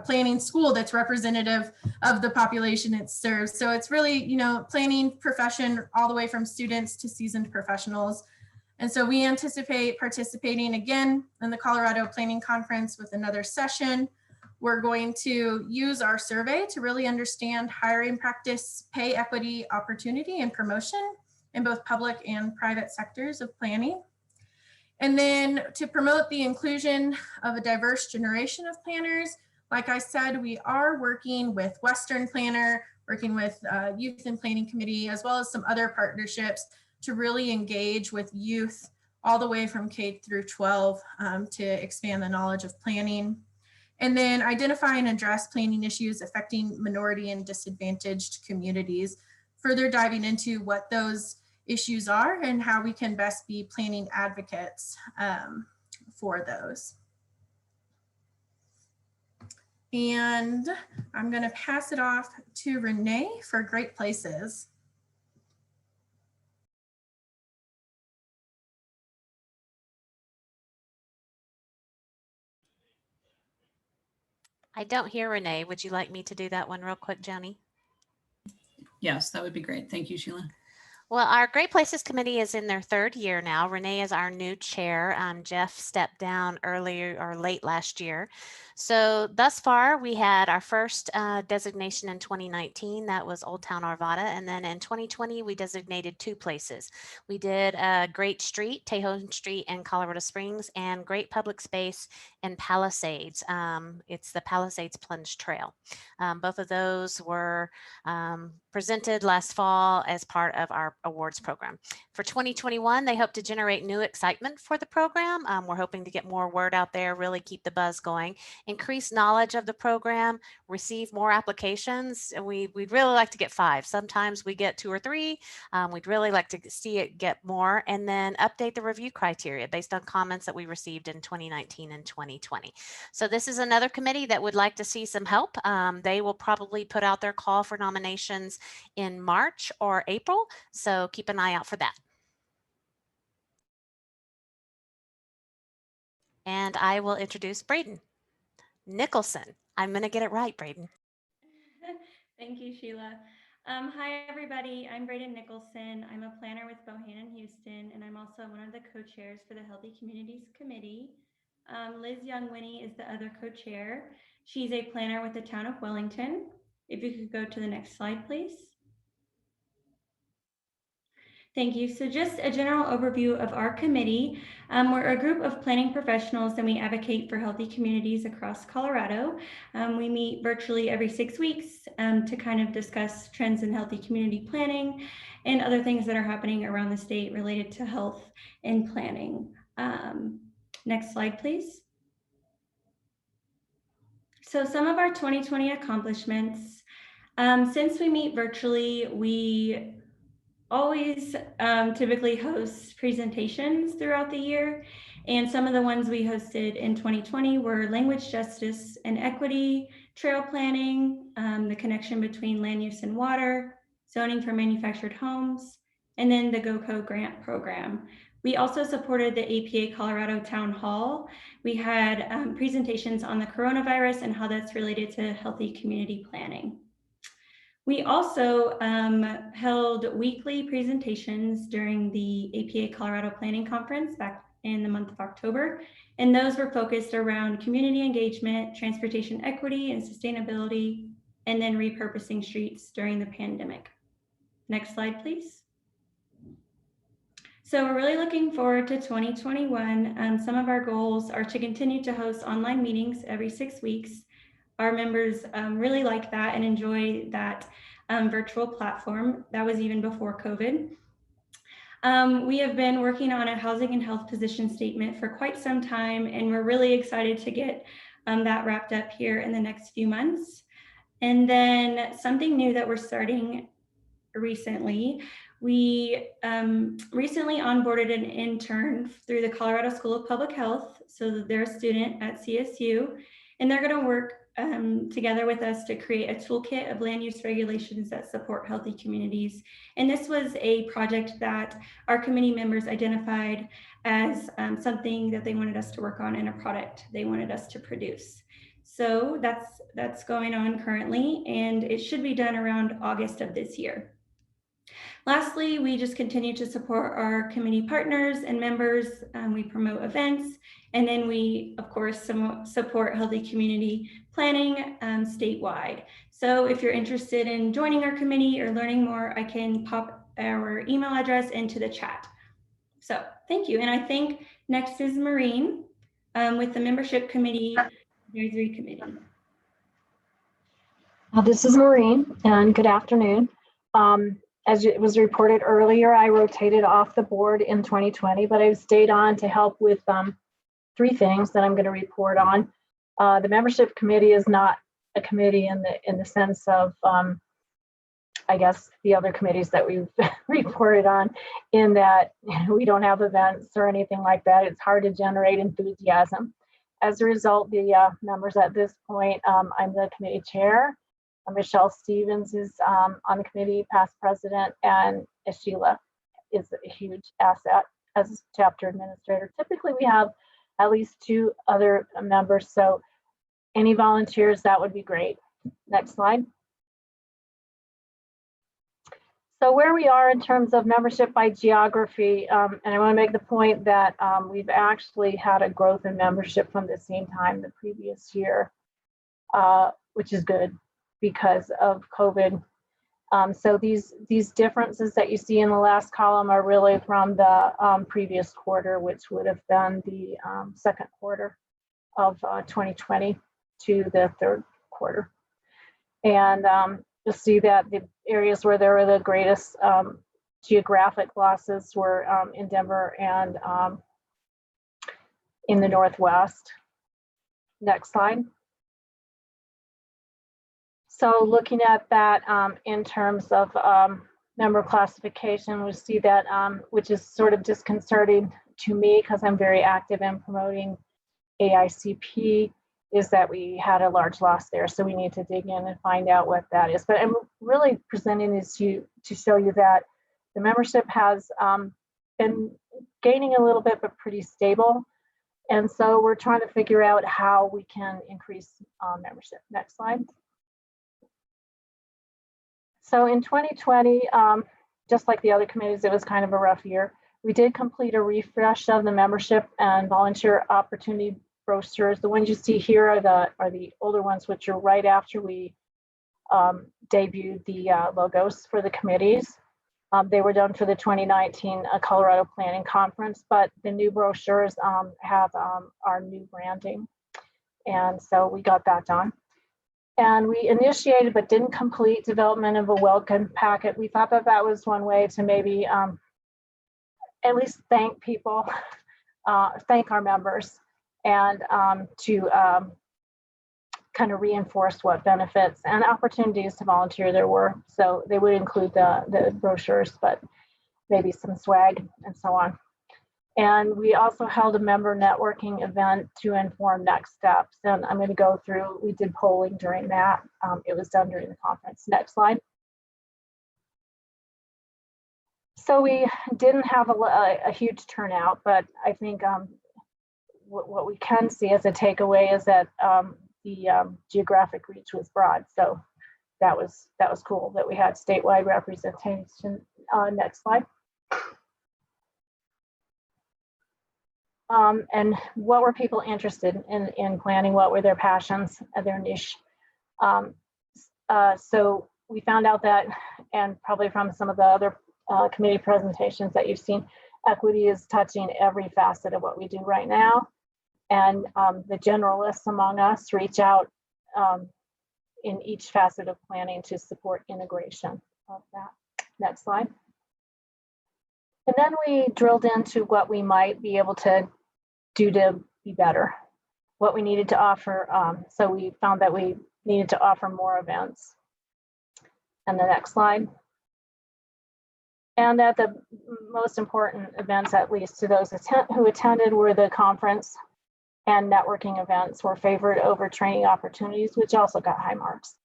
planning school that's representative of the population it serves. So it's really, planning profession all the way from students to seasoned professionals. And so we anticipate participating again in the Colorado Planning Conference with another session. We're going to use our survey to really understand hiring practice, pay equity, opportunity, and promotion in both public and private sectors of planning. And then to promote the inclusion of a diverse generation of planners, like I said, we are working with Western Planner, working with Youth and Planning Committee, as well as some other partnerships to really engage with youth all the way from K through 12 to expand the knowledge of planning. And then identify and address planning issues affecting minority and disadvantaged communities, further diving into what those issues are and how we can best be planning advocates for those. And I'm going to pass it off to Renee for Great Places. I don't hear Renee. Would you like me to do that one real quick, Joni? Yes, that would be great. Thank you, Sheila. Well, our Great Places Committee is in their 3rd year now. Renee is our new chair. Jeff stepped down earlier or late last year. So thus far, we had our first designation in 2019. That was Old Town Arvada. And then in 2020, we designated 2 places. We did Great Street, Tejon Street in Colorado Springs, and Great Public Space in Palisades. It's the Palisades Plunge Trail. Both of those were presented last fall as part of our awards program. For 2021, they hope to generate new excitement for the program. We're hoping to get more word out there, really keep the buzz going, increase knowledge of the program, receive more applications. We'd really like to get 5. Sometimes we get 2 or 3. We'd really like to see it get more, and then update the review criteria based on comments that we received in 2019 and 2020. So this is another committee that would like to see some help. They will probably put out their call for nominations in March or April. So keep an eye out for that. And I will introduce Braden Nicholson. I'm going to get it right, Braden. Thank you, Sheila. Hi, everybody. I'm Braden Nicholson. I'm a planner with Bohannon Houston, and I'm also one of the co-chairs for the Healthy Communities Committee. Liz Young-Winnie is the other co-chair. She's a planner with the town of Wellington. If you could go to the next slide, please. Thank you. So just a general overview of our committee. We're a group of planning professionals and we advocate for healthy communities across Colorado. We meet virtually every 6 weeks to kind of discuss trends in healthy community planning and other things that are happening around the state related to health and planning. Next slide, please. So some of our 2020 accomplishments. Since we meet virtually, we always typically host presentations throughout the year. And some of the ones we hosted in 2020 were language justice and equity, trail planning, the connection between land use and water, zoning for manufactured homes, and then the GoCo grant program. We also supported the APA Colorado Town Hall. We had presentations on the coronavirus and how that's related to healthy community planning. We also held weekly presentations during the APA Colorado Planning Conference back in the month of October, and those were focused around community engagement, transportation equity and sustainability, and then repurposing streets during the pandemic. Next slide, please. So we're really looking forward to 2021. Some of our goals are to continue to host online meetings every 6 weeks. Our members really like that and enjoy that virtual platform. That was even before COVID. We have been working on a housing and health position statement for quite some time, and we're really excited to get that wrapped up here in the next few months. And then something new that we're starting recently, we recently onboarded an intern through the Colorado School of Public Health. So they're a student at CSU, and they're going to work together with us to create a toolkit of land use regulations that support healthy communities. And this was a project that our committee members identified as something that they wanted us to work on and a product they wanted us to produce. So that's going on currently, and it should be done around August of this year. Lastly, we just continue to support our committee partners and members. We promote events, and then we, of course, support healthy community planning statewide. So if you're interested in joining our committee or learning more, I can pop our email address into the chat. So thank you. And I think Next is Marine with the Membership Committee Advisory Committee. This is Maureen, and good afternoon. As it was reported earlier, I rotated off the board in 2020, but I've stayed on to help with 3 things that I'm going to report on. The Membership Committee is not a committee in the sense of, I guess, the other committees that we've reported on, in that we don't have events or anything like that. It's hard to generate enthusiasm. As a result, the members at this point, I'm the committee chair. Michelle Stevens is on the committee, past president, and Sheila is a huge asset as chapter administrator. Typically, we have at least 2 other members, so any volunteers, that would be great. Next slide. So where we are in terms of membership by geography, and I want to make the point that we've actually had a growth in membership from the same time the previous year, which is good because of COVID. So these differences that you see in the last column are really from the previous quarter, which would have been the second quarter of 2020 to the third quarter. And you'll see that the areas where there were the greatest geographic losses were in Denver and in the Northwest. Next slide. So looking at that in terms of member classification, we see that, which is sort of disconcerting to me because I'm very active in promoting AICP, is that we had a large loss there. So we need to dig in and find out what that is. But I'm really presenting this to show you that the membership has been gaining a little bit, but pretty stable. And so we're trying to figure out how we can increase membership. Next slide. So in 2020, just like the other committees, it was kind of a rough year. We did complete a refresh of the membership and volunteer opportunity brochures. The ones you see here are the older ones, which are right after we debuted the logos for the committees. They were done for the 2019 Colorado Planning Conference, but the new brochures have our new branding. And so we got that done. And we initiated but didn't complete development of a welcome packet. We thought that that was one way to maybe at least thank people, thank our members, and to kind of reinforce what benefits and opportunities to volunteer there were. So they would include the brochures, but maybe some swag and so on. And we also held a member networking event to inform next steps. And I'm going to go through, we did polling during that. It was done during the conference. Next slide. So we didn't have a huge turnout, but I think what we can see as a takeaway is that the geographic reach was broad. So that was cool that we had statewide representation. Next slide. And what were people interested in planning? What were their passions, their niche? So we found out that, and probably from some of the other committee presentations that you've seen, equity is touching every facet of what we do right now. And the generalists among us reach out in each facet of planning to support integration of that. Next slide. And then we drilled into what we might be able to do to be better, what we needed to offer. So we found that we needed to offer more events. And the next slide. And that the most important events, at least to those who attended, were the conference and networking events were favored over training opportunities, which also got high marks.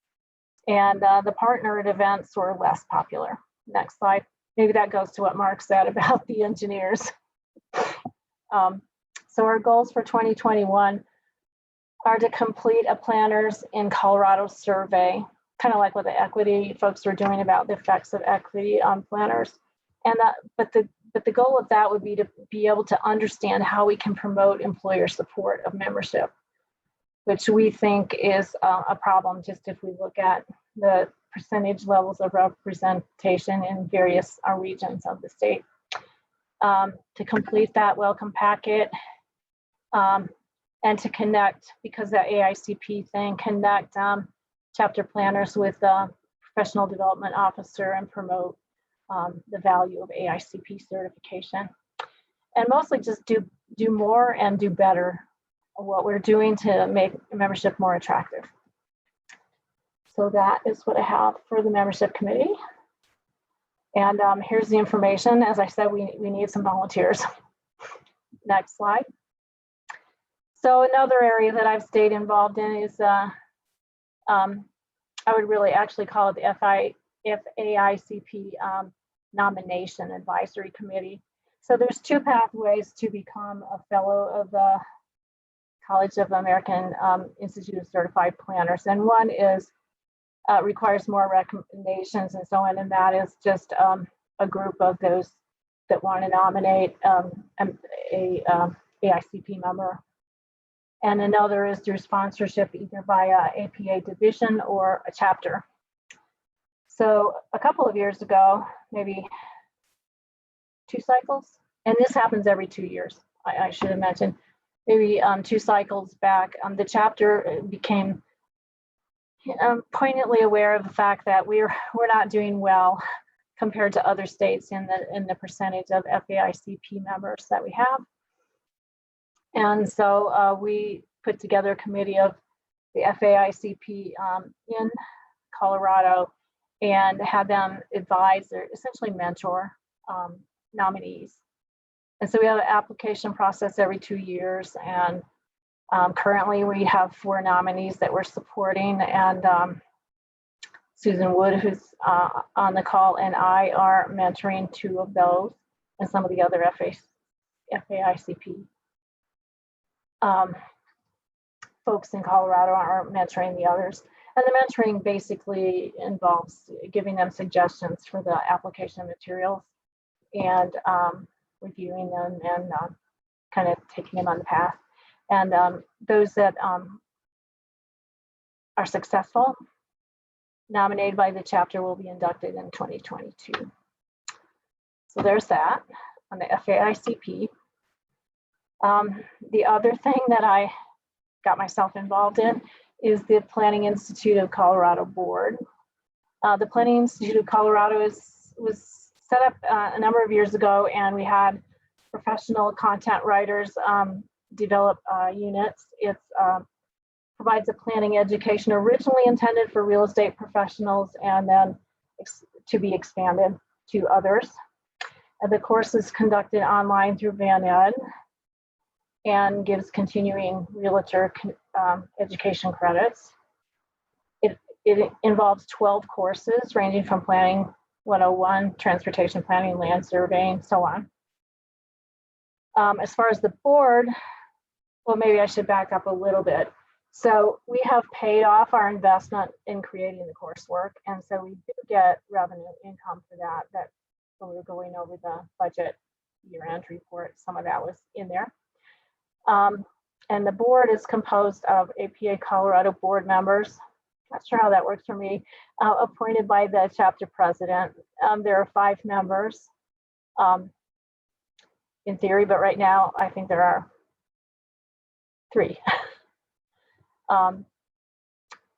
And the partnered events were less popular. Next slide. Maybe that goes to what Mark said about the engineers. So our goals for 2021 are to complete a planners in Colorado survey, kind of like what the equity folks were doing about the effects of equity on planners. And but the goal of that would be to be able to understand how we can promote employer support of membership, which we think is a problem just if we look at the percentage levels of representation in various regions of the state. to complete that welcome packet, and to connect, because that AICP thing, connect chapter planners with the professional development officer and promote the value of AICP certification. And mostly just do more and do better of what we're doing to make membership more attractive. So that is what I have for the membership committee. And here's the information. As I said, we need some volunteers. Next slide. So another area that I've stayed involved in is, I would really actually call it the FAICP nomination advisory committee. So there's two pathways to become a fellow of the College of American Institute of Certified Planners. And one is requires more recommendations and so on. And that is just a group of those that want to nominate a AICP member. And another is through sponsorship, either by a APA division or a chapter. So a couple of years ago, maybe 2 cycles, and this happens every 2 years, I should have mentioned, maybe 2 cycles back, the chapter became poignantly aware of the fact that we're not doing well compared to other states in the percentage of FAICP members that we have. And so we put together a committee of the FAICP in Colorado and had them advise or essentially mentor nominees. And so we have an application process every 2 years, and currently we have 4 nominees that we're supporting, and Susan Wood, who's on the call, and I are mentoring 2 of those, and some of the other FAICP folks in Colorado are mentoring the others. And the mentoring basically involves giving them suggestions for the application materials and reviewing them and kind of taking them on the path. And those that are successful, nominated by the chapter, will be inducted in 2022. So there's that on the FAICP. The other thing that I got myself involved in is the Planning Institute of Colorado board. The Planning Institute of Colorado was set up a number of years ago, and we had professional content writers develop units. It provides a planning education originally intended for real estate professionals and then to be expanded to others. And the course is conducted online through VanEd and gives continuing realtor education credits. It involves 12 courses ranging from Planning 101, Transportation Planning, Land Surveying, so on. As far as the board, well, maybe I should back up a little bit. So we have paid off our investment in creating the coursework, and so we do get revenue income for that when we were going over the budget year-end report, some of that was in there. And the board is composed of APA Colorado board members. Not sure how that works for me, appointed by the chapter president. There are 5 members in theory, but right now I think there are 3.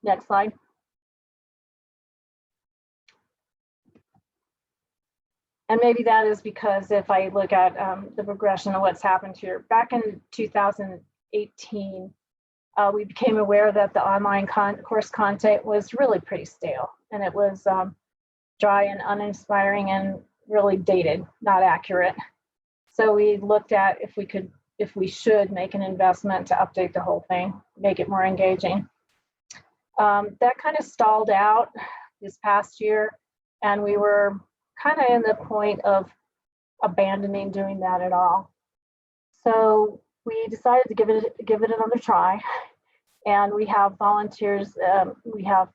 Next slide. And maybe that is because if I look at the progression of what's happened here, back in 2018, we became aware that the online course content was really pretty stale, and it was dry and uninspiring and really dated, not accurate. So we looked at if we should make an investment to update the whole thing, make it more engaging. That kind of stalled out this past year, and we were kind of in the point of abandoning doing that at all. So we decided to give it another try, and we have volunteers. We have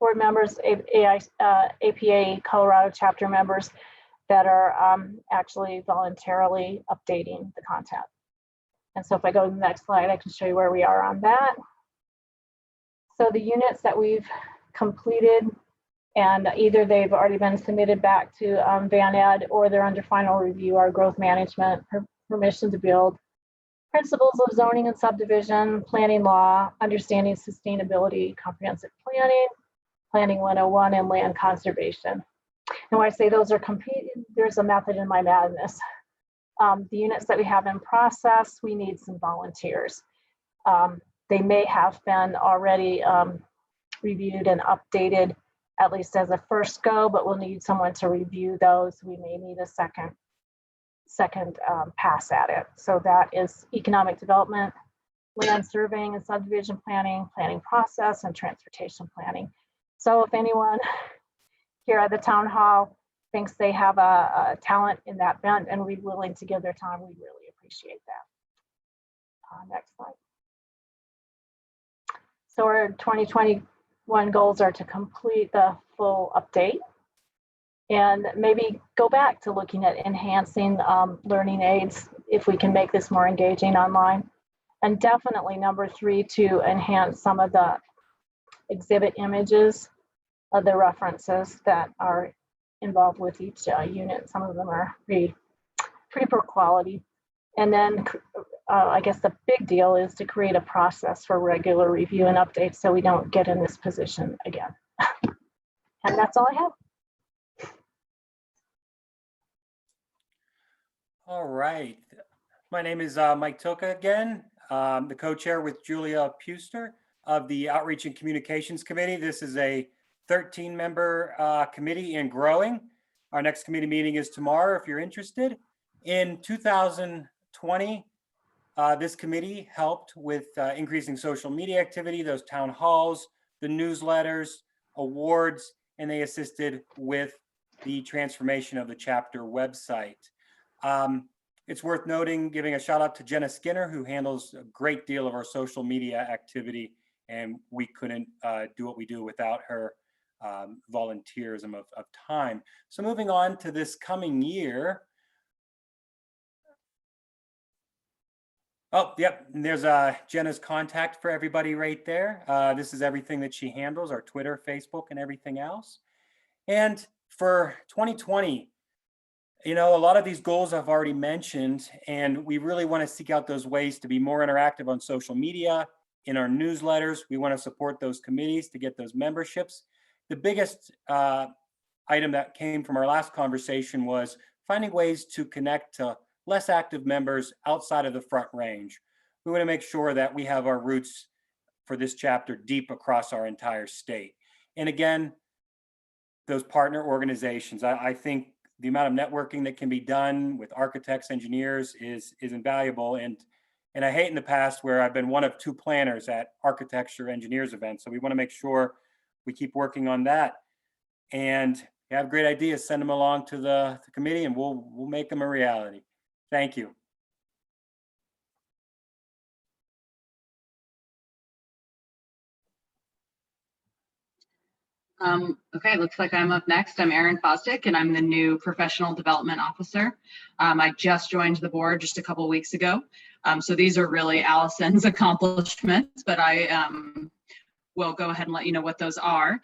board members, APA Colorado chapter members that are actually voluntarily updating the content. And so if I go to the next slide, I can show you where we are on that. So the units that we've completed And either they've already been submitted back to Van Ed or they're under final review. Our growth management, permission to build, principles of zoning and subdivision, planning law, understanding sustainability, comprehensive planning, planning 101, and land conservation. And when I say those are competing, there's a method in my madness. The units that we have in process, we need some volunteers. They may have been already reviewed and updated, at least as a first go, but we'll need someone to review those. We may need a second pass at it. So that is economic development, land surveying and subdivision planning, planning process, and transportation planning. So if anyone here at the town hall thinks they have a talent in that bent and we're willing to give their time, we really appreciate that. Next slide. So our 2021 goals are to complete the full update and maybe go back to looking at enhancing learning aids if we can make this more engaging online. And definitely number 3, to enhance some of the exhibit images of the references that are involved with each unit. Some of them are pretty poor quality. And then I guess the big deal is to create a process for regular review and updates so we don't get in this position again. And that's all I have. All right. My name is Mike Tilka again, the co-chair with Julia Puster of the Outreach and Communications Committee. This is a 13-member committee and growing. Our next committee meeting is tomorrow if you're interested. In 2020, this committee helped with increasing social media activity, those town halls, the newsletters, awards, and they assisted with the transformation of the chapter website. It's worth noting, giving a shout out to Jenna Skinner, who handles a great deal of our social media activity, and we couldn't do what we do without her volunteerism of time. So moving on to this coming year. Oh, yep, and there's Jenna's contact for everybody right there. This is everything that she handles, our Twitter, Facebook, and everything else. And for 2020, you know, a lot of these goals I've already mentioned, and we really want to seek out those ways to be more interactive on social media, in our newsletters. We want to support those committees to get those memberships. The biggest item that came from our last conversation was finding ways to connect to less active members outside of the Front Range. We want to make sure that we have our roots for this chapter deep across our entire state. And again, those partner organizations, I think the amount of networking that can be done with architects, engineers is invaluable. And I hate in the past where I've been one of 2 planners at architecture engineers events. So we want to make sure we keep working on that. And if you have great ideas, send them along to the committee and we'll make them a reality. Thank you. Okay, looks like I'm up next. I'm Erin Fosdick, and I'm the new Professional Development Officer. I just joined the board just a couple of weeks ago. So these are really Allison's accomplishments, but I will go ahead and let you know what those are.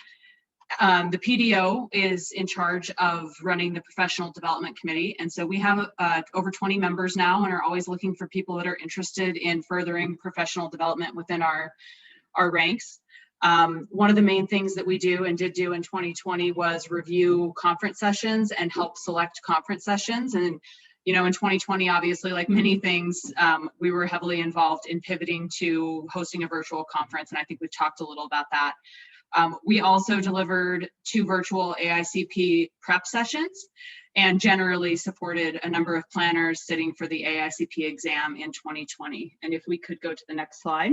The PDO is in charge of running the Professional Development Committee. And so we have over 20 members now and are always looking for people that are interested in furthering professional development within our ranks. One of the main things that we do and did do in 2020 was review conference sessions and help select conference sessions. And, you know, in 2020, obviously, like many things, we were heavily involved in pivoting to hosting a virtual conference. And I think we've talked a little about that. We also delivered 2 virtual AICP prep sessions and generally supported a number of planners sitting for the AICP exam in 2020. And if we could go to the next slide.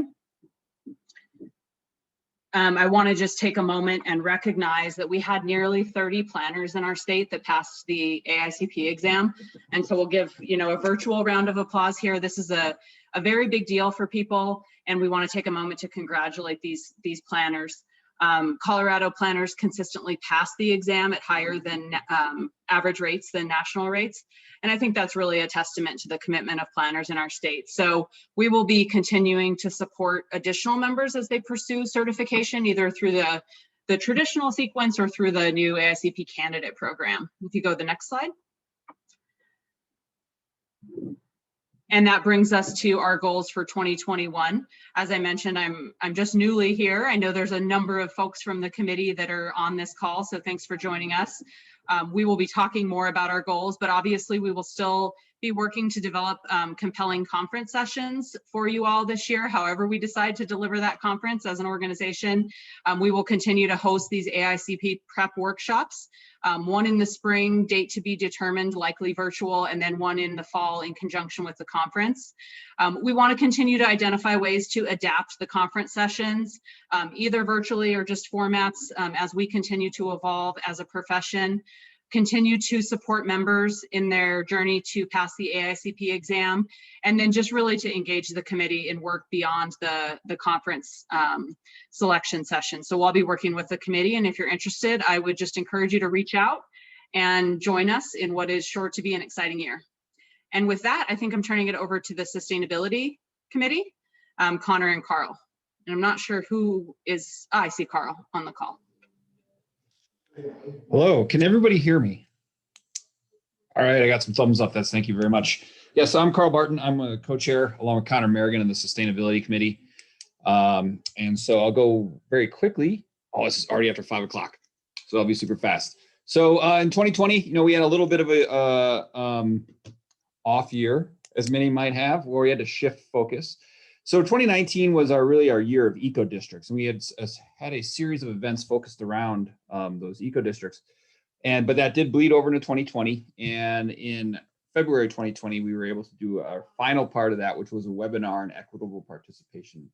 I want to just take a moment and recognize that we had nearly 30 planners in our state that passed the AICP exam. And so we'll give, you know, a virtual round of applause here. This is a very big deal for people, and we want to take a moment to congratulate these planners. Colorado planners consistently pass the exam at higher than average rates than national rates. And I think that's really a testament to the commitment of planners in our state. So we will be continuing to support additional members as they pursue certification, either through the the traditional sequence or through the new AICP candidate program. If you go to the next slide. And that brings us to our goals for 2021. As I mentioned, I'm just newly here. I know there's a number of folks from the committee that are on this call, so thanks for joining us. We will be talking more about our goals, but obviously we will still be working to develop compelling conference sessions for you all this year. However we decide to deliver that conference as an organization, we will continue to host these AICP prep workshops. One in the spring, date to be determined, likely virtual, and then one in the fall in conjunction with the conference. We want to continue to identify ways to adapt the conference sessions, either virtually or just formats as we continue to evolve as a profession. Continue to support members in their journey to pass the AICP exam, and then just really to engage the committee in work beyond the conference selection session. So I'll be working with the committee, and if you're interested, I would just encourage you to reach out and join us in what is sure to be an exciting year. And with that, I think I'm turning it over to the Sustainability Committee, Connor and Carl. And I'm not sure who is, I see Carl on the call. Hello, can everybody hear me? All right, I got some thumbs up. Thank you very much. Yes, I'm Carl Barton. I'm a co-chair along with Connor Merrigan in the Sustainability Committee. And so I'll go very quickly. Oh, this is already after 5 o'clock, so I'll be super fast. So in 2020, we had a little bit of a off year, as many might have, where we had to shift focus. So 2019 was really our year of eco districts, and we had a series of events focused around those eco districts. But that did bleed over into 2020. And in February 2020, we were able to do our final part of that, which was a webinar on equitable participation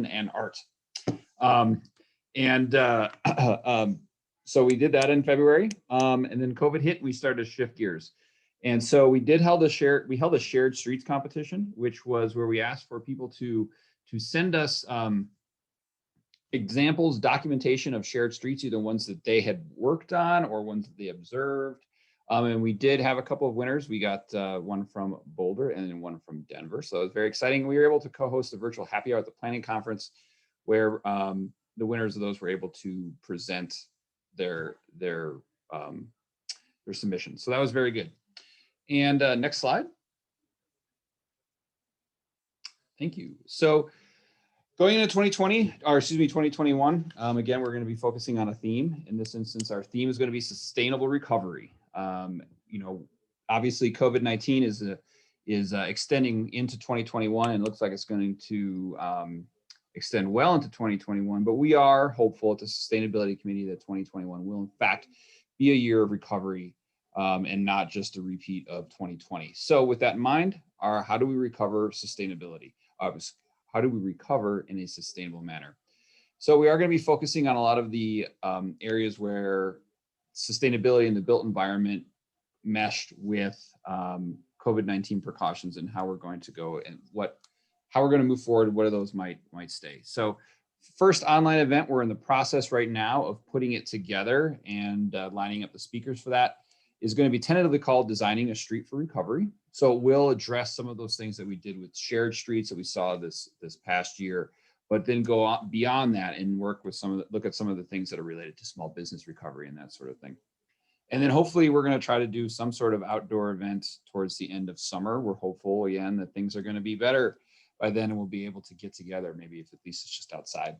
and art. So we did that in February, and then COVID hit, and we started to shift gears. And so we held a shared streets competition, which was where we asked for people to send us examples, documentation of shared streets, either ones that they had worked on or ones that they observed. And we did have a couple of winners. We got one from Boulder and then one from Denver. So it was very exciting. We were able to co-host a virtual happy hour at the planning conference where the winners of those were able to present their submissions. So that was very good. And next slide. Thank you. So going into 2021, again, we're going to be focusing on a theme. In this instance, our theme is going to be sustainable recovery. Obviously COVID-19 is extending into 2021 and looks like it's going to extend well into 2021, but we are hopeful at the Sustainability Committee that 2021 will in fact be a year of recovery and not just a repeat of 2020. So with that in mind, how do we recover sustainability? How do we recover in a sustainable manner? So we are going to be focusing on a lot of the areas where sustainability in the built environment meshed with COVID-19 precautions and how we're going to go and how we're going to move forward, what of those might stay. So first online event, we're in the process right now of putting it together and lining up the speakers for that, is going to be tentatively called Designing a Street for Recovery. So we'll address some of those things that we did with shared streets that we saw this past year, but then go on beyond that and look at some of the things that are related to small business recovery and that sort of thing. And then hopefully we're going to try to do some sort of outdoor event towards the end of summer. We're hopeful again that things are going to be better by then, and we'll be able to get together, maybe if at least it's just outside.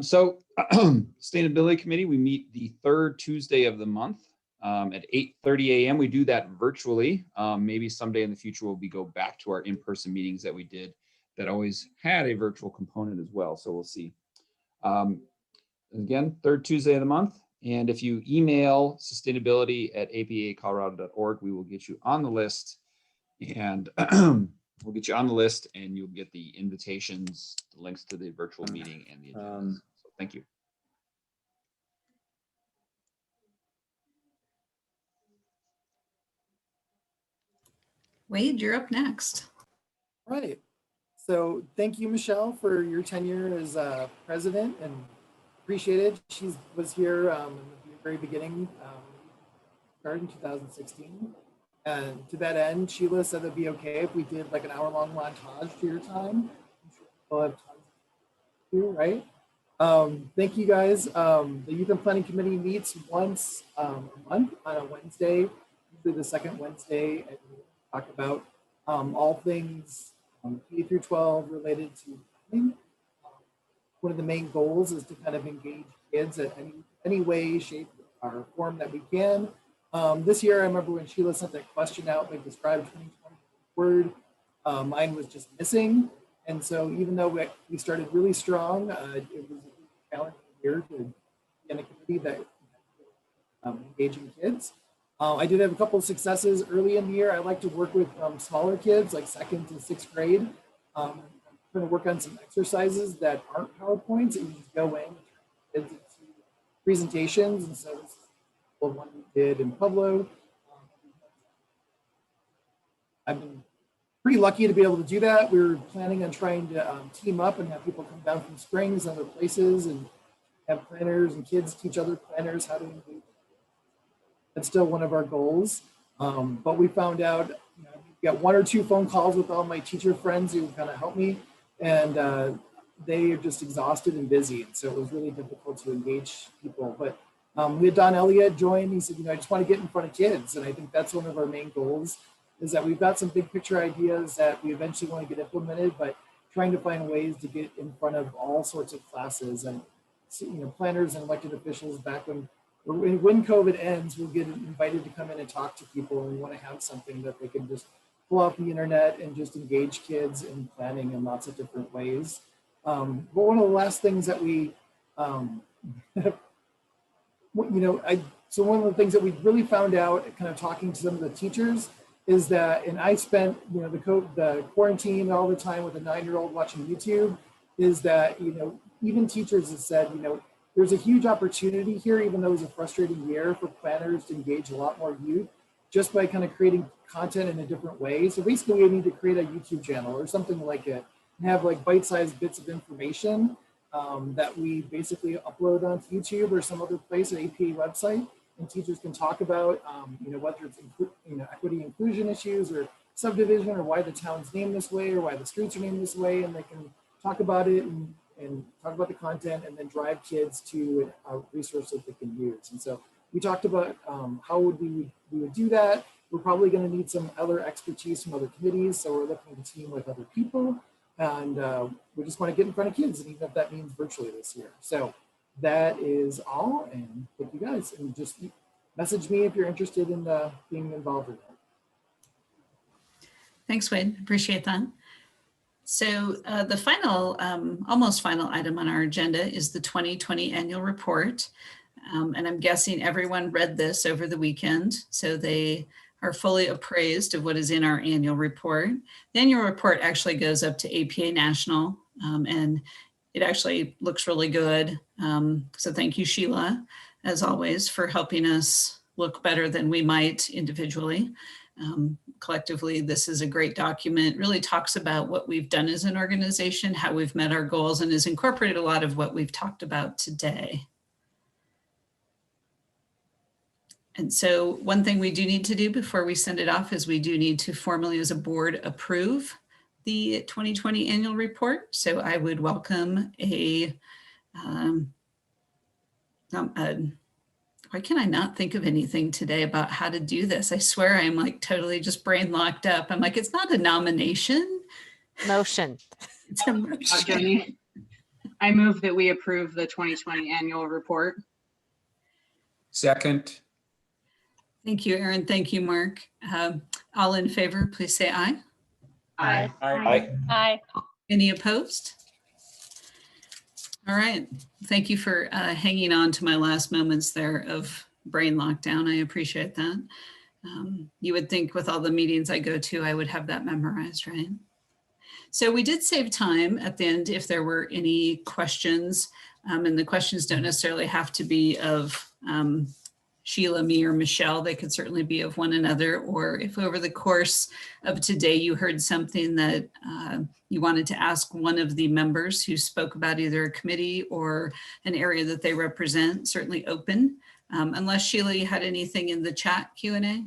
So Sustainability Committee, we meet the third Tuesday of the month at 8:30 a.m. We do that virtually. Maybe someday in the future we'll go back to our in-person meetings that we did that always had a virtual component as well. So we'll see. Again, third Tuesday of the month. And if you email sustainability@apacolorado.org, we will get you on the list, and we'll get you on the list, and you'll get the invitations, the links to the virtual meeting, and the agendas. So thank you. Wade, you're up next. Right. So thank you, Michelle, for your tenure as president, and appreciate it. She was here in the very beginning, started in 2016. And to that end, Sheila said it'd be okay if we did like an hour-long montage to your time. We'll have tons to do, right? Thank you guys. The Youth and Planning Committee meets once a month on a Wednesday, usually the second Wednesday, and we talk about all things K through 12 related to planning. One of the main goals is to kind of engage kids at any way, shape, or form that we can. This year, I remember when Sheila sent that question out, like describe 2020 word, mine was just missing. And so even though we started really strong, it was a challenging year to be in a committee that engaging kids. I did have a couple of successes early in the year. I like to work with smaller kids, like 2nd to 6th grade. I'm going to work on some exercises that aren't PowerPoints, and you just go in and turn kids into presentations. And so this is the one we did in Pueblo. I've been pretty lucky to be able to do that. We were planning on trying to team up and have people come down from Springs and other places and have planners and kids teach other planners how to engage. That's still one of our goals. But we found out, you know, we got 1 or 2 phone calls with all my teacher friends who kind of helped me, and they are just exhausted and busy. And so it was really difficult to engage people. But we had Don Elliott join. He said, you know, I just want to get in front of kids. And I think that's one of our main goals, is that we've got some big picture ideas that we eventually want to get implemented, but trying to find ways to get in front of all sorts of classes and, you know, planners and elected officials. Back when COVID ends, we'll get invited to come in and talk to people, and we want to have something that they can just pull off the internet and just engage kids in planning in lots of different ways. But one of the last things that we, so one of the things that we really found out, kind of talking to some of the teachers, is that, and I spent, you know, the quarantine all the time with a 9-year-old watching YouTube, is that, you know, even teachers have said, you know, there's a huge opportunity here, even though it was a frustrating year, for planners to engage a lot more youth just by kind of creating content in a different way. So basically we need to create a YouTube channel or something like it, and have like bite-sized bits of information that we basically upload onto YouTube or some other place, an APA website, and teachers can talk about, you know, whether it's equity inclusion issues or subdivision, or why the town's named this way, or why the streets are named this way, and they can talk about it and talk about the content, and then drive kids to a resource that they can use. And so we talked about how we would do that. We're probably going to need some other expertise from other committees, so we're looking to team with other people, and we just want to get in front of kids, and even if that means virtually this year. So that is all, and thank you guys, and just message me if you're interested in being involved in that. Thanks, Wade. Appreciate that. So the final, almost final item on our agenda is the 2020 annual report. And I'm guessing everyone read this over the weekend, so they are fully appraised of what is in our annual report. The annual report actually goes up to APA National, and it actually looks really good. So thank you, Sheila, as always, for helping us look better than we might individually. Collectively, this is a great document. It really talks about what we've done as an organization, how we've met our goals, and has incorporated a lot of what we've talked about today. And so one thing we do need to do before we send it off is we do need to formally, as a board, approve the 2020 annual report. So I would welcome why can I not think of anything today about how to do this? I swear I'm like totally just brain locked up. I'm like, it's not a nomination. Motion. It's a motion. Jenny, I move that we approve the 2020 annual report. Second. Thank you, Aaron. Thank you, Mark. All in favor, please say aye. Aye. Aye. Aye. Any opposed? All right. Thank you for hanging on to my last moments there of brain lockdown. I appreciate that. You would think with all the meetings I go to, I would have that memorized, right? So we did save time at the end if there were any questions, and the questions don't necessarily have to be of Sheila, me, or Michelle. They could certainly be of one another, or if over the course of today you heard something that you wanted to ask one of the members who spoke about either a committee or an area that they represent, certainly open. Unless Sheila, you had anything in the chat Q&A?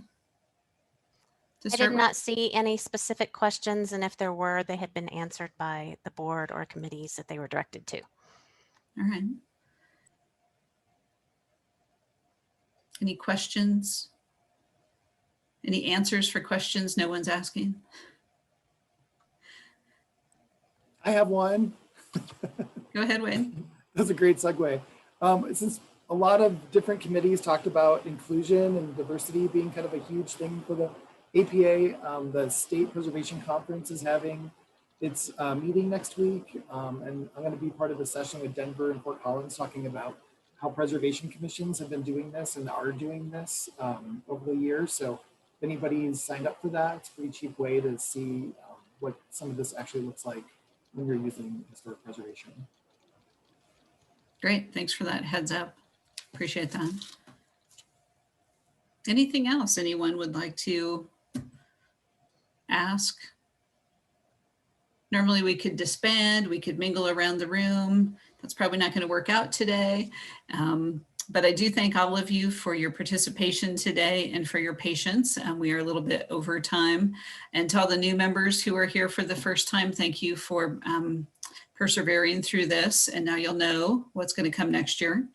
I did not see any specific questions, and if there were, they had been answered by the board or committees that they were directed to. All right. Any questions? Any answers for questions no one's asking? I have one. Go ahead, Wayne. That's a great segue. Since a lot of different committees talked about inclusion and diversity being kind of a huge thing for the APA, the State Preservation Conference is having its meeting next week. And I'm going to be part of a session with Denver and Fort Collins talking about how preservation commissions have been doing this and are doing this over the years. So if anybody's signed up for that, it's a pretty cheap way to see what some of this actually looks like when you're using historic preservation. Great, thanks for that heads up. Appreciate that. Anything else anyone would like to ask? Normally we could disband, we could mingle around the room. That's probably not going to work out today. But I do thank all of you for your participation today and for your patience. We are a little bit over time. And to all the new members who are here for the first time, thank you for persevering through this. And now you'll know what's going to come next year.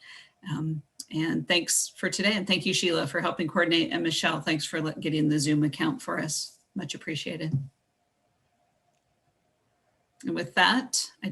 And thanks for today. And thank you, Sheila, for helping coordinate. And Michelle, thanks for getting the Zoom account for us. Much appreciated. And with that, I